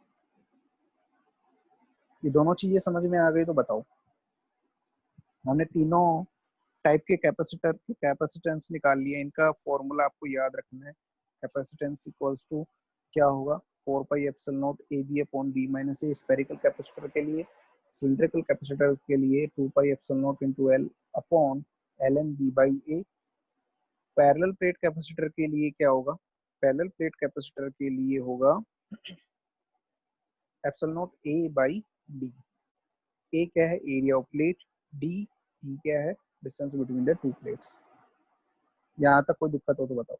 ये दोनों चीजें समझ में आ गई तो बताओ। हमने तीनों टाइप के कैपेसिटर के कैपेसिटेंस निकाल लिए। इनका फॉर्मूला आपको याद रखना है। कैपेसिटेंस इक्वल्स टू क्या होगा? 4 pi epsilon naught a b upon b minus a spherical capacitor के लिए। सिलिंड्रिकल कैपेसिटर के लिए 2 pi epsilon naught into l upon l n b by a. Parallel plate capacitor के लिए क्या होगा? पैरेलल प्लेट कैपेसिटर के लिए होगा epsilon naught a by d. A क्या है? Area of plate. डी क्या है? Distance between the two plates. यहाँ तक कोई दिक्कत हो तो बताओ।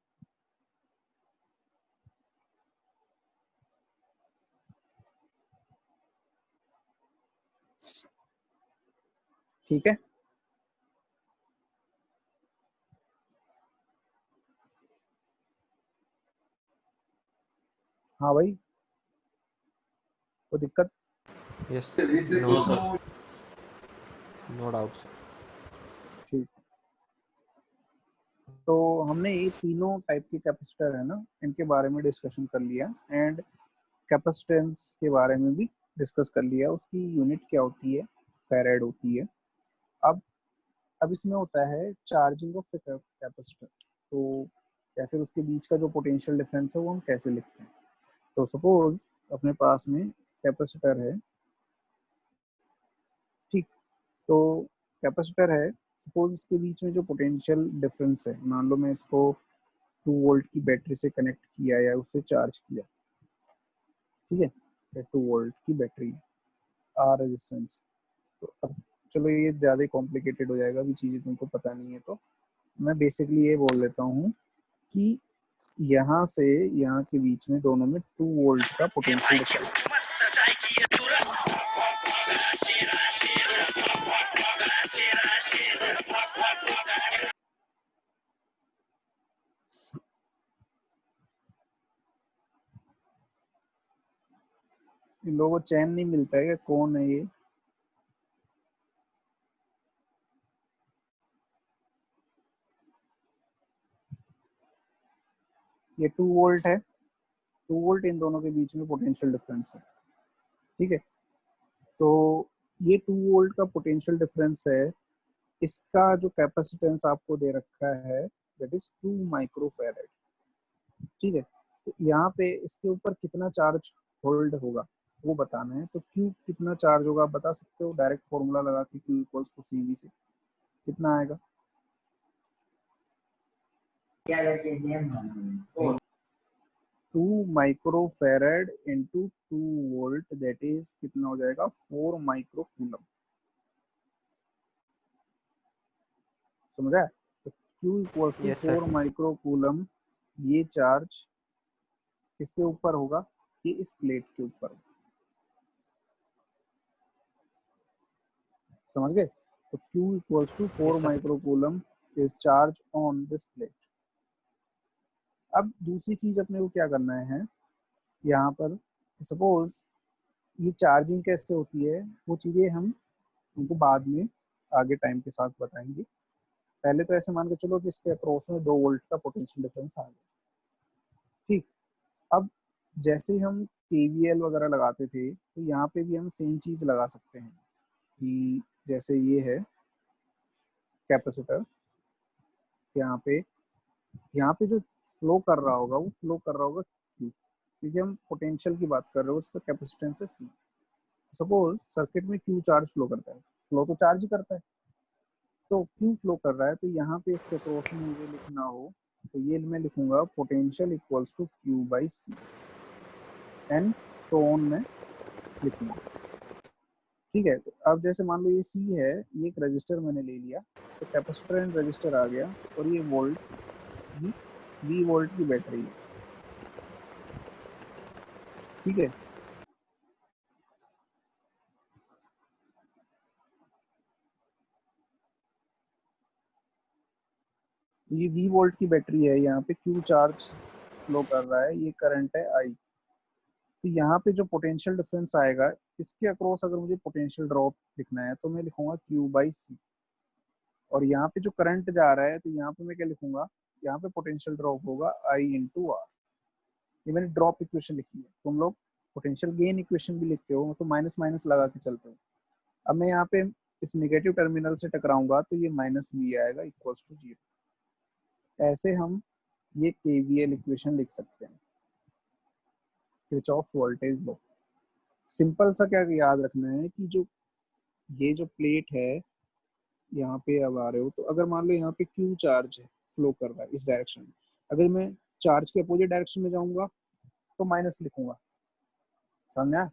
ठीक है। हाँ भाई, कोई दिक्कत? Yes, No, no sir. sir, no doubts. ठीक। तो हमने ये तीनों टाइप के कैपेसिटर है ना, इनके बारे में डिस्कशन कर लिया, एंड कैपेसिटेंस के बारे में भी डिस्कस कर लिया। उसकी यूनिट क्या होती है? फैराड होती है। अब अब इसमें होता है चार्जिंग ऑफ कैपेसिटर, तो या फिर उसके बीच का जो पोटेंशियल डिफरेंस है वो हम कैसे लिखते हैं? तो सपोज अपने पास में कैपेसिटर है, ठीक। तो कैपेसिटर है, सपोज इसके बीच में जो पोटेंशियल डिफरेंस है, मान लो मैं इसको 2 वोल्ट की बैटरी से कनेक्ट किया या उससे चार्ज किया, ठीक है, 2 वोल्ट की बैटरी, आर रेजिस्टेंस। तो अब चलो ये ज़्यादा ही कॉम्प्लिकेटेड हो जाएगा, अभी चीज़ें तुमको पता नहीं है, तो मैं बेसिकली ये बोल देता हूँ कि यहाँ से यहाँ के बीच में दोनों में 2 वोल्ट का पोटेंशियल डिफरेंस। इन लोगों को चैन नहीं मिलता है कि कौन है ये। ये 2 वोल्ट है, 2 वोल्ट इन दोनों के बीच में पोटेंशियल डिफरेंस है। ठीक है, तो ये 2 वोल्ट का पोटेंशियल डिफरेंस है। इसका जो कैपेसिटेंस आपको दे रखा है दैट इज 2 माइक्रोफैराड। ठीक है, तो यहाँ पे इसके ऊपर कितना चार्ज होल्ड होगा वो बताना है। तो Q कितना चार्ज होगा आप बता सकते हो डायरेक्ट फॉर्मूला लगा के, Q इक्वल्स टू CV से कितना आएगा? 2 microfarad into 2 volt that is कितना हो जाएगा? 4 माइक्रो कूलम। समझा? तो Q equals to Yes, sir. 4 micro coulomb. ये चार्ज किसके ऊपर होगा? ये इस प्लेट के ऊपर। समझ गए? तो Q equals to 4 Yes, sir. Micro coulomb is charge on this plate. अब दूसरी चीज अपने को क्या करना है यहाँ पर, सपोज ये चार्जिंग कैसे होती है वो चीजें हम उनको बाद में आगे टाइम के साथ बताएंगे। पहले तो ऐसे मान के चलो कि इसके अक्रॉस में 2 वोल्ट का पोटेंशियल डिफरेंस आ गया। ठीक, अब जैसे हम KVL वगैरह लगाते थे तो यहाँ पे भी हम सेम चीज लगा सकते हैं कि जैसे ये है कैपेसिटर, यहाँ पे जो फ्लो कर रहा होगा वो फ्लो कर रहा होगा Q, क्योंकि हम पोटेंशियल की बात कर रहे हो, उसका कैपेसिटेंस है C। सपोज सर्किट में Q चार्ज फ्लो करता है, फ्लो तो चार्ज ही करता है, तो Q फ्लो कर रहा है, तो यहाँ पे इसके अक्रॉस में मुझे लिखना हो तो ये मैं लिखूंगा potential equals to Q by C and so on में लिखूंगा। ठीक है, तो अब जैसे मान लो ये C है, ये एक रजिस्टर मैंने ले लिया, तो कैपेसिटर एंड रजिस्टर आ गया, और ये वोल्ट भी V वोल्ट की बैटरी है। ठीक है, ये V वोल्ट की बैटरी है, यहाँ पे Q चार्ज फ्लो कर रहा है, ये करंट है I। तो यहाँ पे जो पोटेंशियल डिफरेंस आएगा इसके अक्रॉस अगर मुझे पोटेंशियल ड्रॉप लिखना है तो मैं लिखूंगा Q बाई C। और यहाँ पे जो करंट जा रहा है तो यहाँ पे मैं क्या लिखूंगा? यहाँ पे पोटेंशियल ड्रॉप होगा I इंटू R। ये मैंने ड्रॉप इक्वेशन लिखी है। तुम लोग पोटेंशियल गेन इक्वेशन भी लिखते हो तो माइनस माइनस लगा के चलते हो। अब मैं यहाँ पे इस नेगेटिव टर्मिनल से टकराऊंगा तो ये माइनस V आएगा इक्वल्स टू 0। ऐसे हम ये KVL इक्वेशन लिख सकते हैं, किरचॉफ वोल्टेज लॉ। सिंपल सा क्या याद रखना है कि जो ये जो प्लेट है यहाँ पे अब आ रहे हो, तो अगर मान लो यहाँ पे Q चार्ज है फ्लो कर रहा है इस डायरेक्शन में, अगर मैं चार्ज के अपोजिट डायरेक्शन में जाऊंगा तो माइनस लिखूंगा। समझा?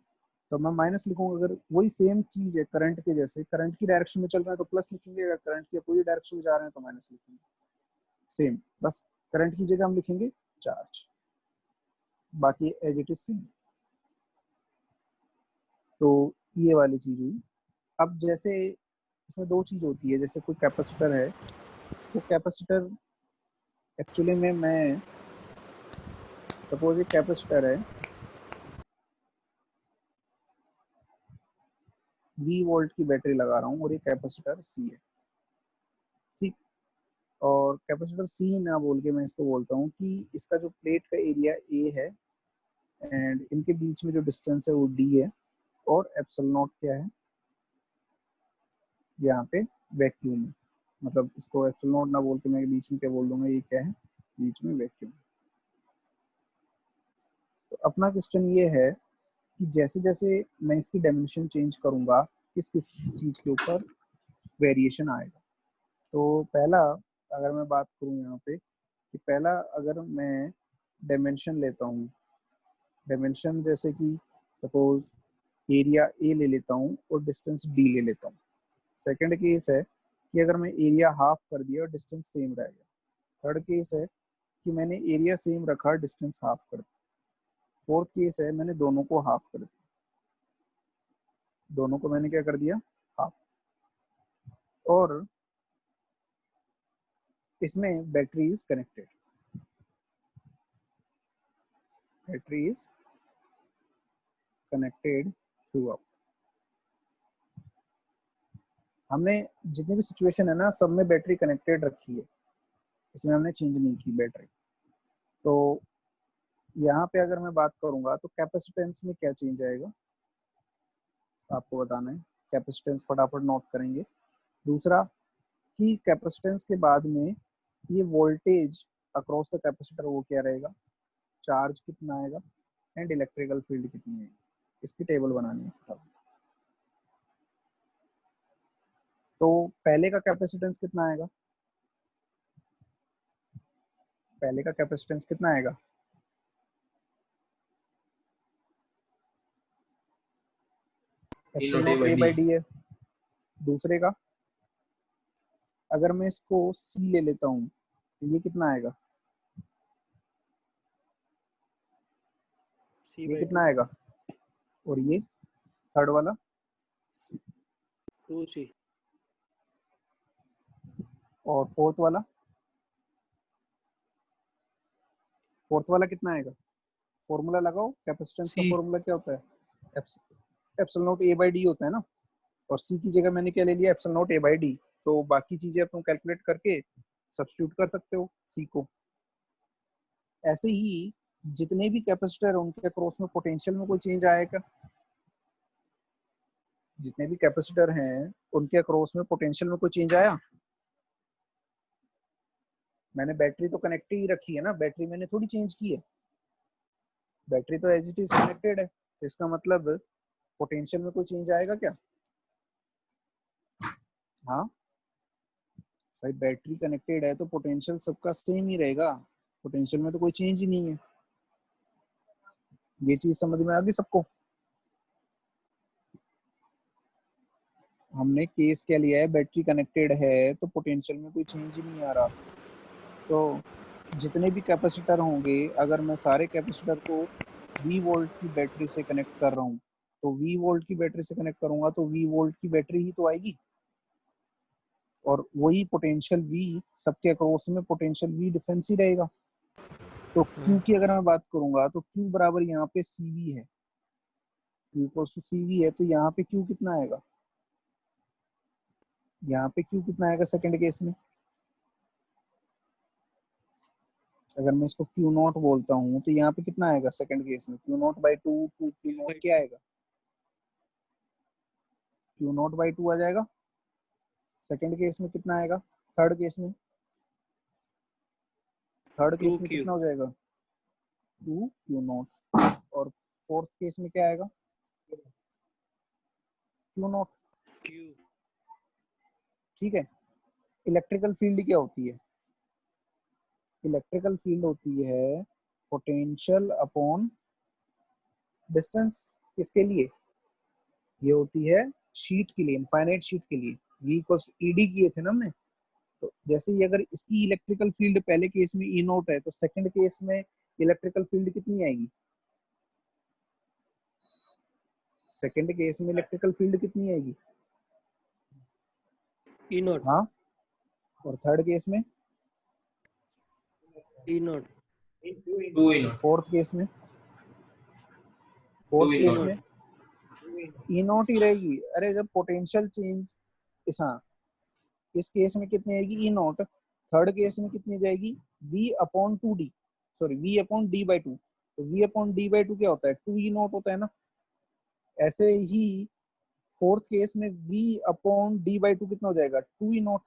तो मैं माइनस लिखूंगा। अगर वही सेम चीज है करंट के जैसे, करंट की डायरेक्शन में चल रहा है तो प्लस लिखेंगे, अगर करंट की अपोजिट डायरेक्शन में जा रहे हैं तो माइनस लिखेंगे। सेम, बस करंट की जगह हम लिखेंगे चार्ज, बाकी एज इट इज सेम। तो ये वाली चीज हुई। अब जैसे इसमें 2 चीज होती है, जैसे कोई कैपेसिटर है, वो कैपेसिटर एक्चुअली में मैं सपोज एक कैपेसिटर है V वोल्ट की बैटरी लगा रहा हूँ और ये कैपेसिटर C है। ठीक, और कैपेसिटर C ना बोल के मैं इसको बोलता हूँ कि इसका जो प्लेट का एरिया A है एंड इनके बीच में जो डिस्टेंस है वो D है, और एप्सिलॉन नॉट क्या है यहाँ पे वैक्यूम है। मतलब इसको एप्सिलॉन नॉट ना बोल के मैं बीच में क्या बोल दूंगा, ये क्या है बीच में वैक्यूम। तो अपना क्वेश्चन ये है कि जैसे जैसे मैं इसकी डायमेंशन चेंज करूंगा किस किस चीज के ऊपर वेरिएशन आएगा। तो पहला अगर मैं बात करूं यहाँ पे कि पहला अगर मैं डायमेंशन लेता हूँ, डायमेंशन जैसे कि सपोज एरिया A ले लेता हूँ और डिस्टेंस D ले लेता हूँ। सेकंड केस है कि अगर मैं एरिया हाफ कर दिया और डिस्टेंस सेम रह गया। थर्ड केस है कि मैंने एरिया सेम रखा, डिस्टेंस हाफ कर दिया। फोर्थ केस है मैंने दोनों को हाफ कर दिया, दोनों को मैंने क्या कर दिया, हाफ। और इसमें battery is connected, battery is connected through out. हमने जितनी भी सिचुएशन है ना, सब में बैटरी कनेक्टेड रखी है, इसमें हमने चेंज नहीं की बैटरी। तो यहाँ पे अगर मैं बात करूंगा तो कैपेसिटेंस में क्या चेंज आएगा आपको बताना है। कैपेसिटेंस फटाफट नोट करेंगे। दूसरा कि कैपेसिटेंस के बाद में ये वोल्टेज अक्रॉस द कैपेसिटर वो क्या रहेगा, चार्ज कितना आएगा एंड इलेक्ट्रिकल फील्ड कितनी है, इसकी टेबल बनानी है। तो पहले का कैपेसिटेंस कितना आएगा, पहले का कैपेसिटेंस कितना आएगा, epsilon naught a by d है। दूसरे का अगर मैं इसको सी ले लेता हूँ तो ये कितना आएगा, ये कितना आएगा, और ये थर्ड वाला 2C और फोर्थ वाला कितना आएगा। फॉर्मूला लगाओ, कैपेसिटेंस का C। फॉर्मूला क्या होता है, epsilon naught a by D होता है ना, और सी की जगह मैंने क्या ले लिया, epsilon naught a by D. तो बाकी चीजें तुम कैलकुलेट करके सब्स्टिट्यूट कर सकते हो सी को। ऐसे ही जितने भी कैपेसिटर है उनके अक्रॉस में पोटेंशियल में कोई चेंज आएगा, जितने भी कैपेसिटर हैं उनके अक्रॉस में पोटेंशियल में कोई चेंज आया। मैंने बैटरी तो कनेक्ट ही रखी है ना, बैटरी मैंने थोड़ी चेंज की है, बैटरी तो एज इट इज कनेक्टेड है। तो इसका मतलब पोटेंशियल में कोई चेंज आएगा क्या, हाँ भाई बैटरी कनेक्टेड है तो पोटेंशियल सबका सेम ही रहेगा, पोटेंशियल में तो कोई चेंज ही नहीं है। ये चीज समझ में आ गई सबको। हमने केस क्या लिया है, बैटरी कनेक्टेड है तो पोटेंशियल में कोई चेंज ही नहीं आ रहा। तो जितने भी कैपेसिटर होंगे, अगर मैं सारे कैपेसिटर को V वोल्ट की बैटरी से कनेक्ट कर रहा हूँ तो V वोल्ट की बैटरी से कनेक्ट करूंगा तो V वोल्ट की बैटरी ही तो आएगी, और वही पोटेंशियल V सबके अक्रॉस में पोटेंशियल V डिफरेंस ही रहेगा। तो Q की अगर मैं बात करूंगा तो Q बराबर यहाँ पे CV है, Q इक्वल्स टू CV है, तो यहाँ पे Q कितना आएगा, यहाँ पे Q कितना आएगा सेकंड केस में। अगर मैं इसको Q नॉट बोलता हूँ तो यहाँ पे कितना आएगा सेकंड केस में, Q not by 2 Q not क्या आएगा, Q नॉट बाई 2 आ जाएगा। सेकंड केस में कितना आएगा, थर्ड केस में कितना हो जाएगा 2 Q नॉट, और फोर्थ केस में क्या आएगा Q नॉट। ठीक है। इलेक्ट्रिकल फील्ड क्या होती है, इलेक्ट्रिकल फील्ड होती है पोटेंशियल अपॉन डिस्टेंस। किसके लिए, ये होती है शीट के लिए, इनफाइनाइट शीट के लिए। V इक्वल्स ईडी किए थे ना हमने, तो जैसे ही अगर इसकी इलेक्ट्रिकल फील्ड पहले केस में ई नोट है तो सेकंड केस में इलेक्ट्रिकल फील्ड कितनी आएगी, सेकंड केस में इलेक्ट्रिकल फील्ड कितनी आएगी E नॉट हाँ, और थर्ड केस में, E not 2 in fourth case में, 2 in केस not. में ई नोट ही रहेगी। अरे जब पोटेंशियल चेंज इस, हाँ इस केस में कितनी आएगी ई नोट, थर्ड केस में कितनी जाएगी V upon 2D, sorry V upon D by 2। तो V अपॉन D बाई 2 क्या होता है, 2 ई नोट होता है ना। ऐसे ही फोर्थ केस में V अपॉन D बाई 2 कितना हो जाएगा 2 ई नोट।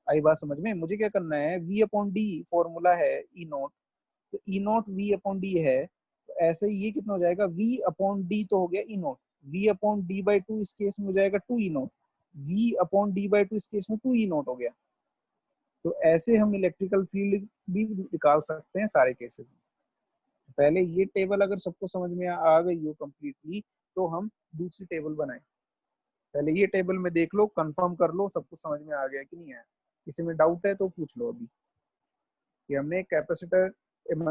आई बात समझ में। मुझे क्या करना है, V अपॉन D फॉर्मूला है ई नोट, तो ई नोट V अपॉन D है, तो ऐसे ही ये कितना हो जाएगा V अपॉन D तो हो गया e naught, V upon D by 2 इस केस में हो जाएगा 2 e naught, V upon D by 2 इस केस में 2 ई नोट हो गया। तो ऐसे हम इलेक्ट्रिकल फील्ड भी निकाल सकते हैं सारे केसेस में। पहले ये टेबल अगर सबको समझ में आ गई हो कंप्लीटली तो हम दूसरी टेबल बनाएं। पहले ये टेबल में देख लो, कंफर्म कर लो सबको समझ में आ गया कि नहीं आया। किसी में डाउट है तो पूछ लो अभी। कि हमने कैपेसिटर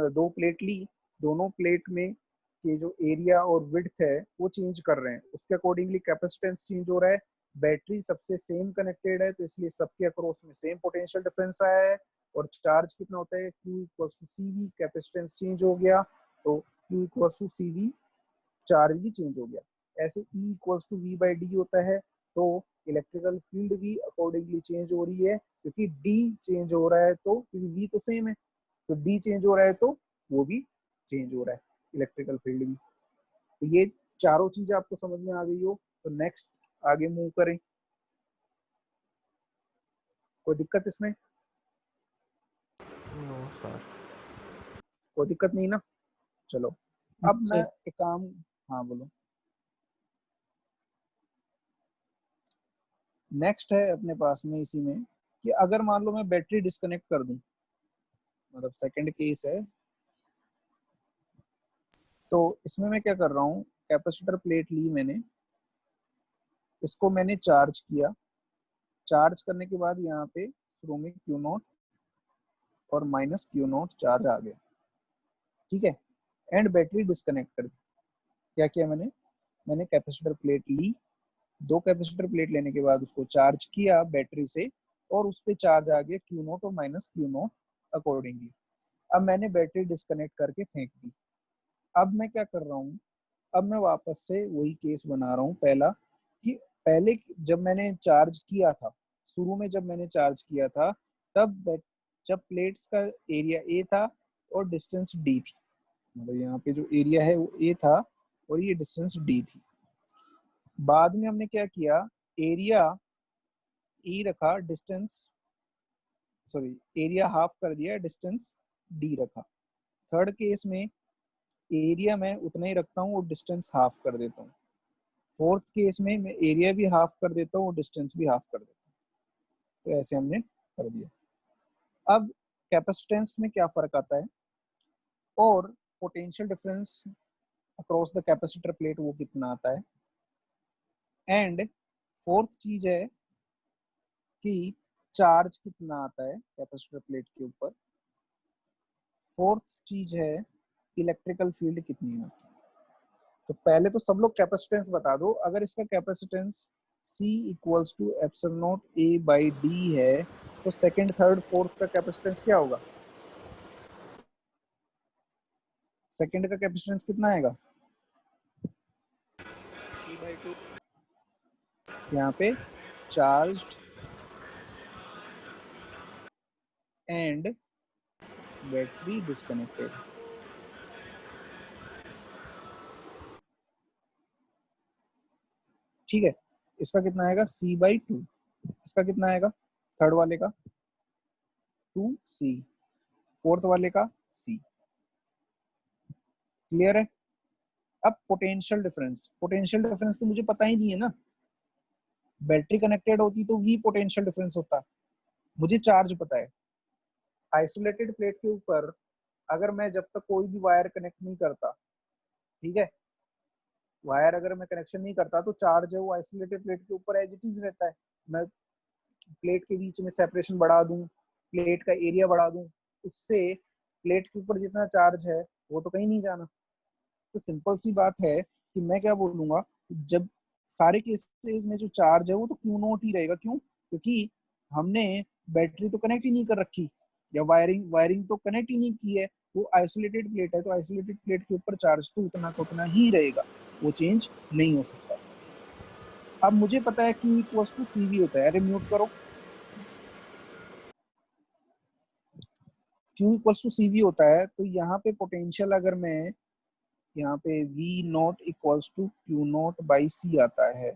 दो प्लेट ली, दोनों प्लेट में के जो एरिया और विड्थ है वो चेंज कर रहे हैं, उसके अकॉर्डिंगली कैपेसिटेंस चेंज हो रहा है। बैटरी सबसे सेम कनेक्टेड है तो इसलिए सबके अक्रॉस में सेम पोटेंशियल डिफरेंस आया है। और चार्ज कितना होता है, Q equals to CV, capacitance change हो गया तो Q equals to CV, charge भी चेंज हो गया। ऐसे E इक्वल्स टू V/D होता है, तो इलेक्ट्रिकल फील्ड भी अकॉर्डिंगली चेंज हो रही है, क्योंकि D चेंज हो रहा है तो V तो सेम है, तो D चेंज हो रहा है तो वो भी चेंज हो रहा है, इलेक्ट्रिकल फील्ड भी। तो ये चारों चीजें आपको समझ में आ गई हो तो नेक्स्ट आगे मूव करें। कोई दिक्कत इसमें? No sir. कोई दिक्कत नहीं ना? चलो अब मैं सर एक काम, हाँ बोलो। नेक्स्ट है अपने पास में इसी में कि अगर मान लो मैं बैटरी डिस्कनेक्ट कर दूं, मतलब सेकंड केस है, तो इसमें मैं क्या कर रहा हूँ, कैपेसिटर प्लेट ली मैंने, इसको मैंने चार्ज किया, चार्ज करने के बाद यहाँ पे शुरू में Q0 और -Q0 चार्ज आ गया, ठीक है, एंड बैटरी डिस्कनेक्ट कर दी। क्या किया मैंने, मैंने कैपेसिटर प्लेट ली, दो कैपेसिटर प्लेट लेने के बाद उसको चार्ज किया बैटरी से, और उस पर चार्ज आ गया Q0 और -Q0 अकॉर्डिंगली। अब मैंने बैटरी डिस्कनेक्ट करके फेंक दी। अब मैं क्या कर रहा हूँ, अब मैं वापस से वही केस बना रहा हूँ पहला, कि पहले जब मैंने चार्ज किया था, शुरू में जब मैंने चार्ज किया था, तब जब प्लेट्स का एरिया A था और डिस्टेंस D थी, मतलब यहाँ पे जो एरिया है वो A था और ये डिस्टेंस D थी। बाद में हमने क्या किया, एरिया E रखा, डिस्टेंस सॉरी एरिया हाफ कर दिया, डिस्टेंस D रखा। थर्ड केस में एरिया मैं उतना ही रखता हूँ और डिस्टेंस हाफ कर देता हूँ। फोर्थ केस में मैं एरिया भी हाफ कर देता हूँ और डिस्टेंस भी हाफ कर देता हूँ। तो ऐसे हमने कर दिया। अब कैपेसिटेंस में क्या फर्क आता है और potential difference across the capacitor plate वो कितना आता है। एंड फोर्थ चीज है कि चार्ज कितना आता है कैपेसिटर प्लेट के ऊपर। फोर्थ चीज है इलेक्ट्रिकल फील्ड कितनी होती है। तो पहले तो सब लोग कैपेसिटेंस बता दो। अगर इसका capacitance C equals to epsilon naught A/D है तो सेकंड थर्ड फोर्थ का कैपेसिटेंस क्या होगा, सेकंड का कैपेसिटेंस कितना आएगा, C/2 यहाँ पे चार्ज्ड एंड बैटरी डिस्कनेक्टेड। ठीक है, इसका कितना आएगा C/2, इसका कितना आएगा थर्ड वाले का 2C, फोर्थ वाले का C। क्लियर है। अब पोटेंशियल डिफरेंस तो मुझे पता ही नहीं है ना, बैटरी कनेक्टेड होती तो V पोटेंशियल डिफरेंस होता, मुझे चार्ज पता है। आइसोलेटेड प्लेट के ऊपर अगर मैं जब तक कोई भी वायर कनेक्ट नहीं करता, ठीक है, वायर अगर मैं कनेक्शन नहीं करता तो चार्ज है वो आइसोलेटेड प्लेट के ऊपर एज इट इज रहता है। मैं प्लेट के बीच में सेपरेशन बढ़ा दूं, प्लेट का एरिया बढ़ा दूं, उससे प्लेट के ऊपर जितना चार्ज है वो तो कहीं नहीं जाना। तो सिंपल सी बात है कि मैं क्या बोलूंगा, जब सारे केसेस में जो चार्ज है वो तो Q0 ही रहेगा। क्यों? क्योंकि हमने बैटरी तो कनेक्ट ही नहीं कर रखी, या वायरिंग वायरिंग तो कनेक्ट ही नहीं की है, वो आइसोलेटेड प्लेट है, तो आइसोलेटेड प्लेट के ऊपर चार्ज तो उतना का उतना ही रहेगा, वो चेंज नहीं हो सकता। अब मुझे पता है Q इक्वल्स टू CV होता है, अरे म्यूट करो, Q इक्वल्स टू CV होता है, तो यहाँ पे पोटेंशियल अगर मैं यहाँ पे V0 इक्वल्स टू Q0/C आता है,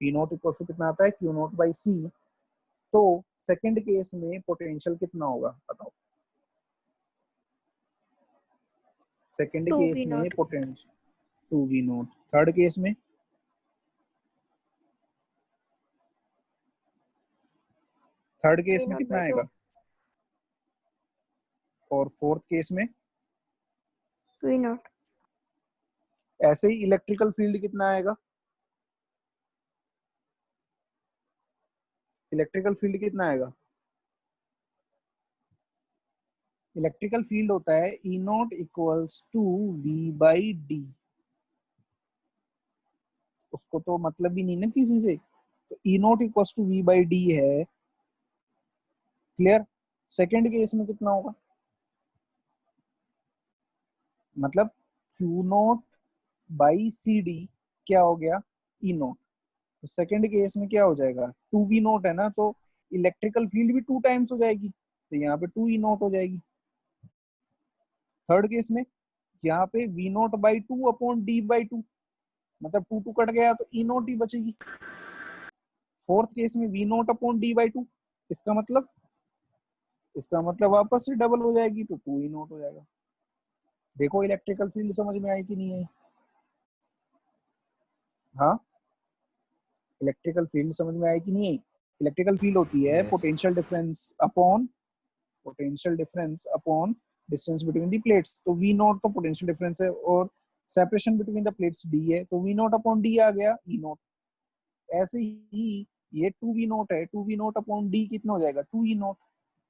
V0 इक्वल्स टू कितना आता है Q0/C, तो सेकंड केस में पोटेंशियल कितना होगा बताओ, सेकंड टू केस वी में not potential 2V0, third case में वी नॉट कितना बाई टू आएगा, और फोर्थ केस में वी नॉट ऐसे ही इलेक्ट्रिकल फील्ड कितना आएगा, इलेक्ट्रिकल फील्ड कितना आएगा, इलेक्ट्रिकल फील्ड होता है E not equals to V/D। उसको तो मतलब ही नहीं ना किसी से, तो E not equals to V/D है। क्लियर। सेकंड केस में कितना होगा, मतलब Q नॉट बाई CD क्या हो गया, E नॉट। तो सेकंड केस में क्या हो जाएगा, 2V नॉट है ना, तो इलेक्ट्रिकल फील्ड भी 2 टाइम्स हो जाएगी, तो यहाँ पे 2E नॉट हो जाएगी। थर्ड केस में यहाँ पे V not by 2 upon D/2, मतलब 2 कट गया तो E नॉट ही बचेगी। फोर्थ केस में V नॉट अपॉन D/2, इसका मतलब वापस से डबल हो जाएगी, तो 2E नॉट हो जाएगा। देखो इलेक्ट्रिकल फील्ड समझ में आई कि नहीं आई। हाँ, इलेक्ट्रिकल फील्ड समझ में आई कि नहीं आई। इलेक्ट्रिकल फील्ड होती है yes potential difference upon distance between the plates. तो V नॉट तो पोटेंशियल डिफरेंस है और separation between the plates D है, तो V नॉट अपॉन D आ गया E नॉट। ऐसे ही ये 2V नॉट है, 2V नॉट अपॉन D कितना हो जाएगा, 2E नॉट।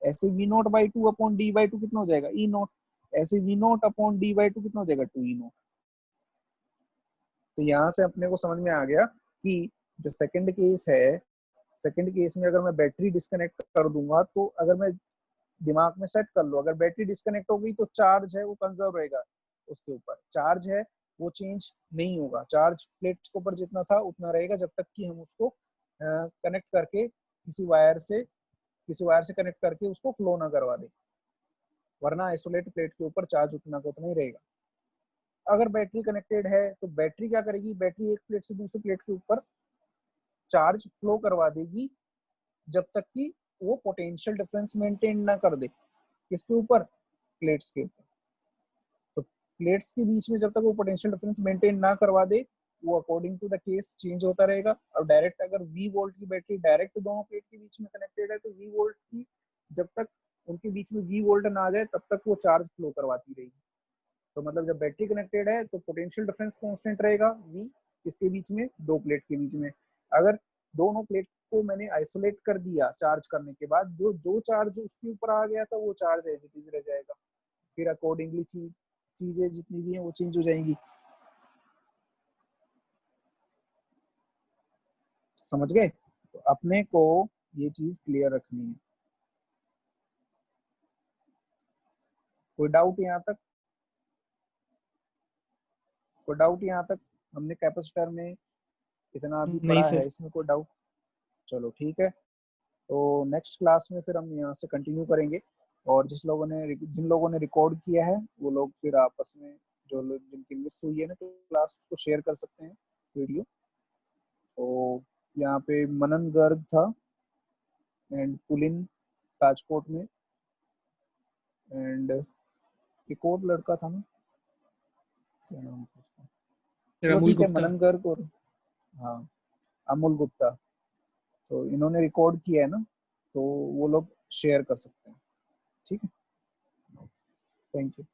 ऐसे V not by 2 upon D/2 कितना हो जाएगा, E नॉट। ऐसे V नॉट अपॉन D/2 कितना हो जाएगा, 2E नॉट। तो यहाँ से अपने को समझ में आ गया कि जो सेकंड केस है, सेकंड केस में अगर मैं बैटरी डिस्कनेक्ट कर दूंगा, तो अगर मैं दिमाग में सेट कर लो, अगर बैटरी डिस्कनेक्ट हो गई तो चार्ज है वो कंजर्व रहेगा उसके ऊपर, चार्ज है वो चेंज नहीं होगा, चार्ज प्लेट के ऊपर जितना था उतना रहेगा, जब तक कि हम उसको कनेक्ट करके किसी वायर से कनेक्ट करके उसको फ्लो ना करवा दे, वरना आइसोलेट प्लेट के ऊपर चार्ज उतना का उतना ही रहेगा। अगर बैटरी कनेक्टेड है तो बैटरी क्या करेगी, बैटरी एक प्लेट से दूसरी प्लेट के ऊपर चार्ज फ्लो करवा देगी, जब तक कि वो पोटेंशियल डिफरेंस मेंटेन ना कर दे। किसके ऊपर, प्लेट्स के ऊपर। तो प्लेट्स के बीच में जब तक वो पोटेंशियल डिफरेंस मेंटेन ना करवा दे, वो according to the case change होता रहेगा। और डायरेक्ट अगर V वोल्ट की बैटरी डायरेक्ट दोनों प्लेट के बीच में कनेक्टेड है, तो V वोल्ट की जब तक उनके बीच में V वोल्ट ना आ जाए तब तक वो चार्ज फ्लो करवाती रहेगी। तो मतलब जब बैटरी कनेक्टेड है तो पोटेंशियल डिफरेंस कांस्टेंट रहेगा V इसके बीच में, दो प्लेट के बीच में। अगर दोनों प्लेट को मैंने आइसोलेट कर दिया चार्ज करने के बाद, जो जो चार्ज उसके ऊपर आ गया था वो चार्ज एज इट इज रह जाएगा, फिर अकॉर्डिंगली चीजें जितनी भी हैं वो चेंज हो जाएंगी। समझ गए। तो अपने को ये चीज क्लियर रखनी है। कोई डाउट यहाँ तक, कोई डाउट यहाँ तक, हमने कैपेसिटर में इतना अभी नहीं पढ़ा है, सर। इसमें कोई डाउट। चलो ठीक है, तो नेक्स्ट क्लास में फिर हम यहाँ से कंटिन्यू करेंगे। और जिन लोगों ने रिकॉर्ड किया है वो लोग फिर आपस में, जो लोग जिनकी मिस हुई है ना तो क्लास को शेयर कर सकते हैं वीडियो। तो यहाँ पे मनन गर्ग था एंड पुलिन राजकोट में, एंड एक और लड़का था ना, क्या नाम था उसका। चलो अमूल ठीक है, गुप्ता। मनन गर्ग और हाँ अमोल गुप्ता, तो इन्होंने रिकॉर्ड किया है ना, तो वो लोग शेयर कर सकते हैं। ठीक है, थैंक यू।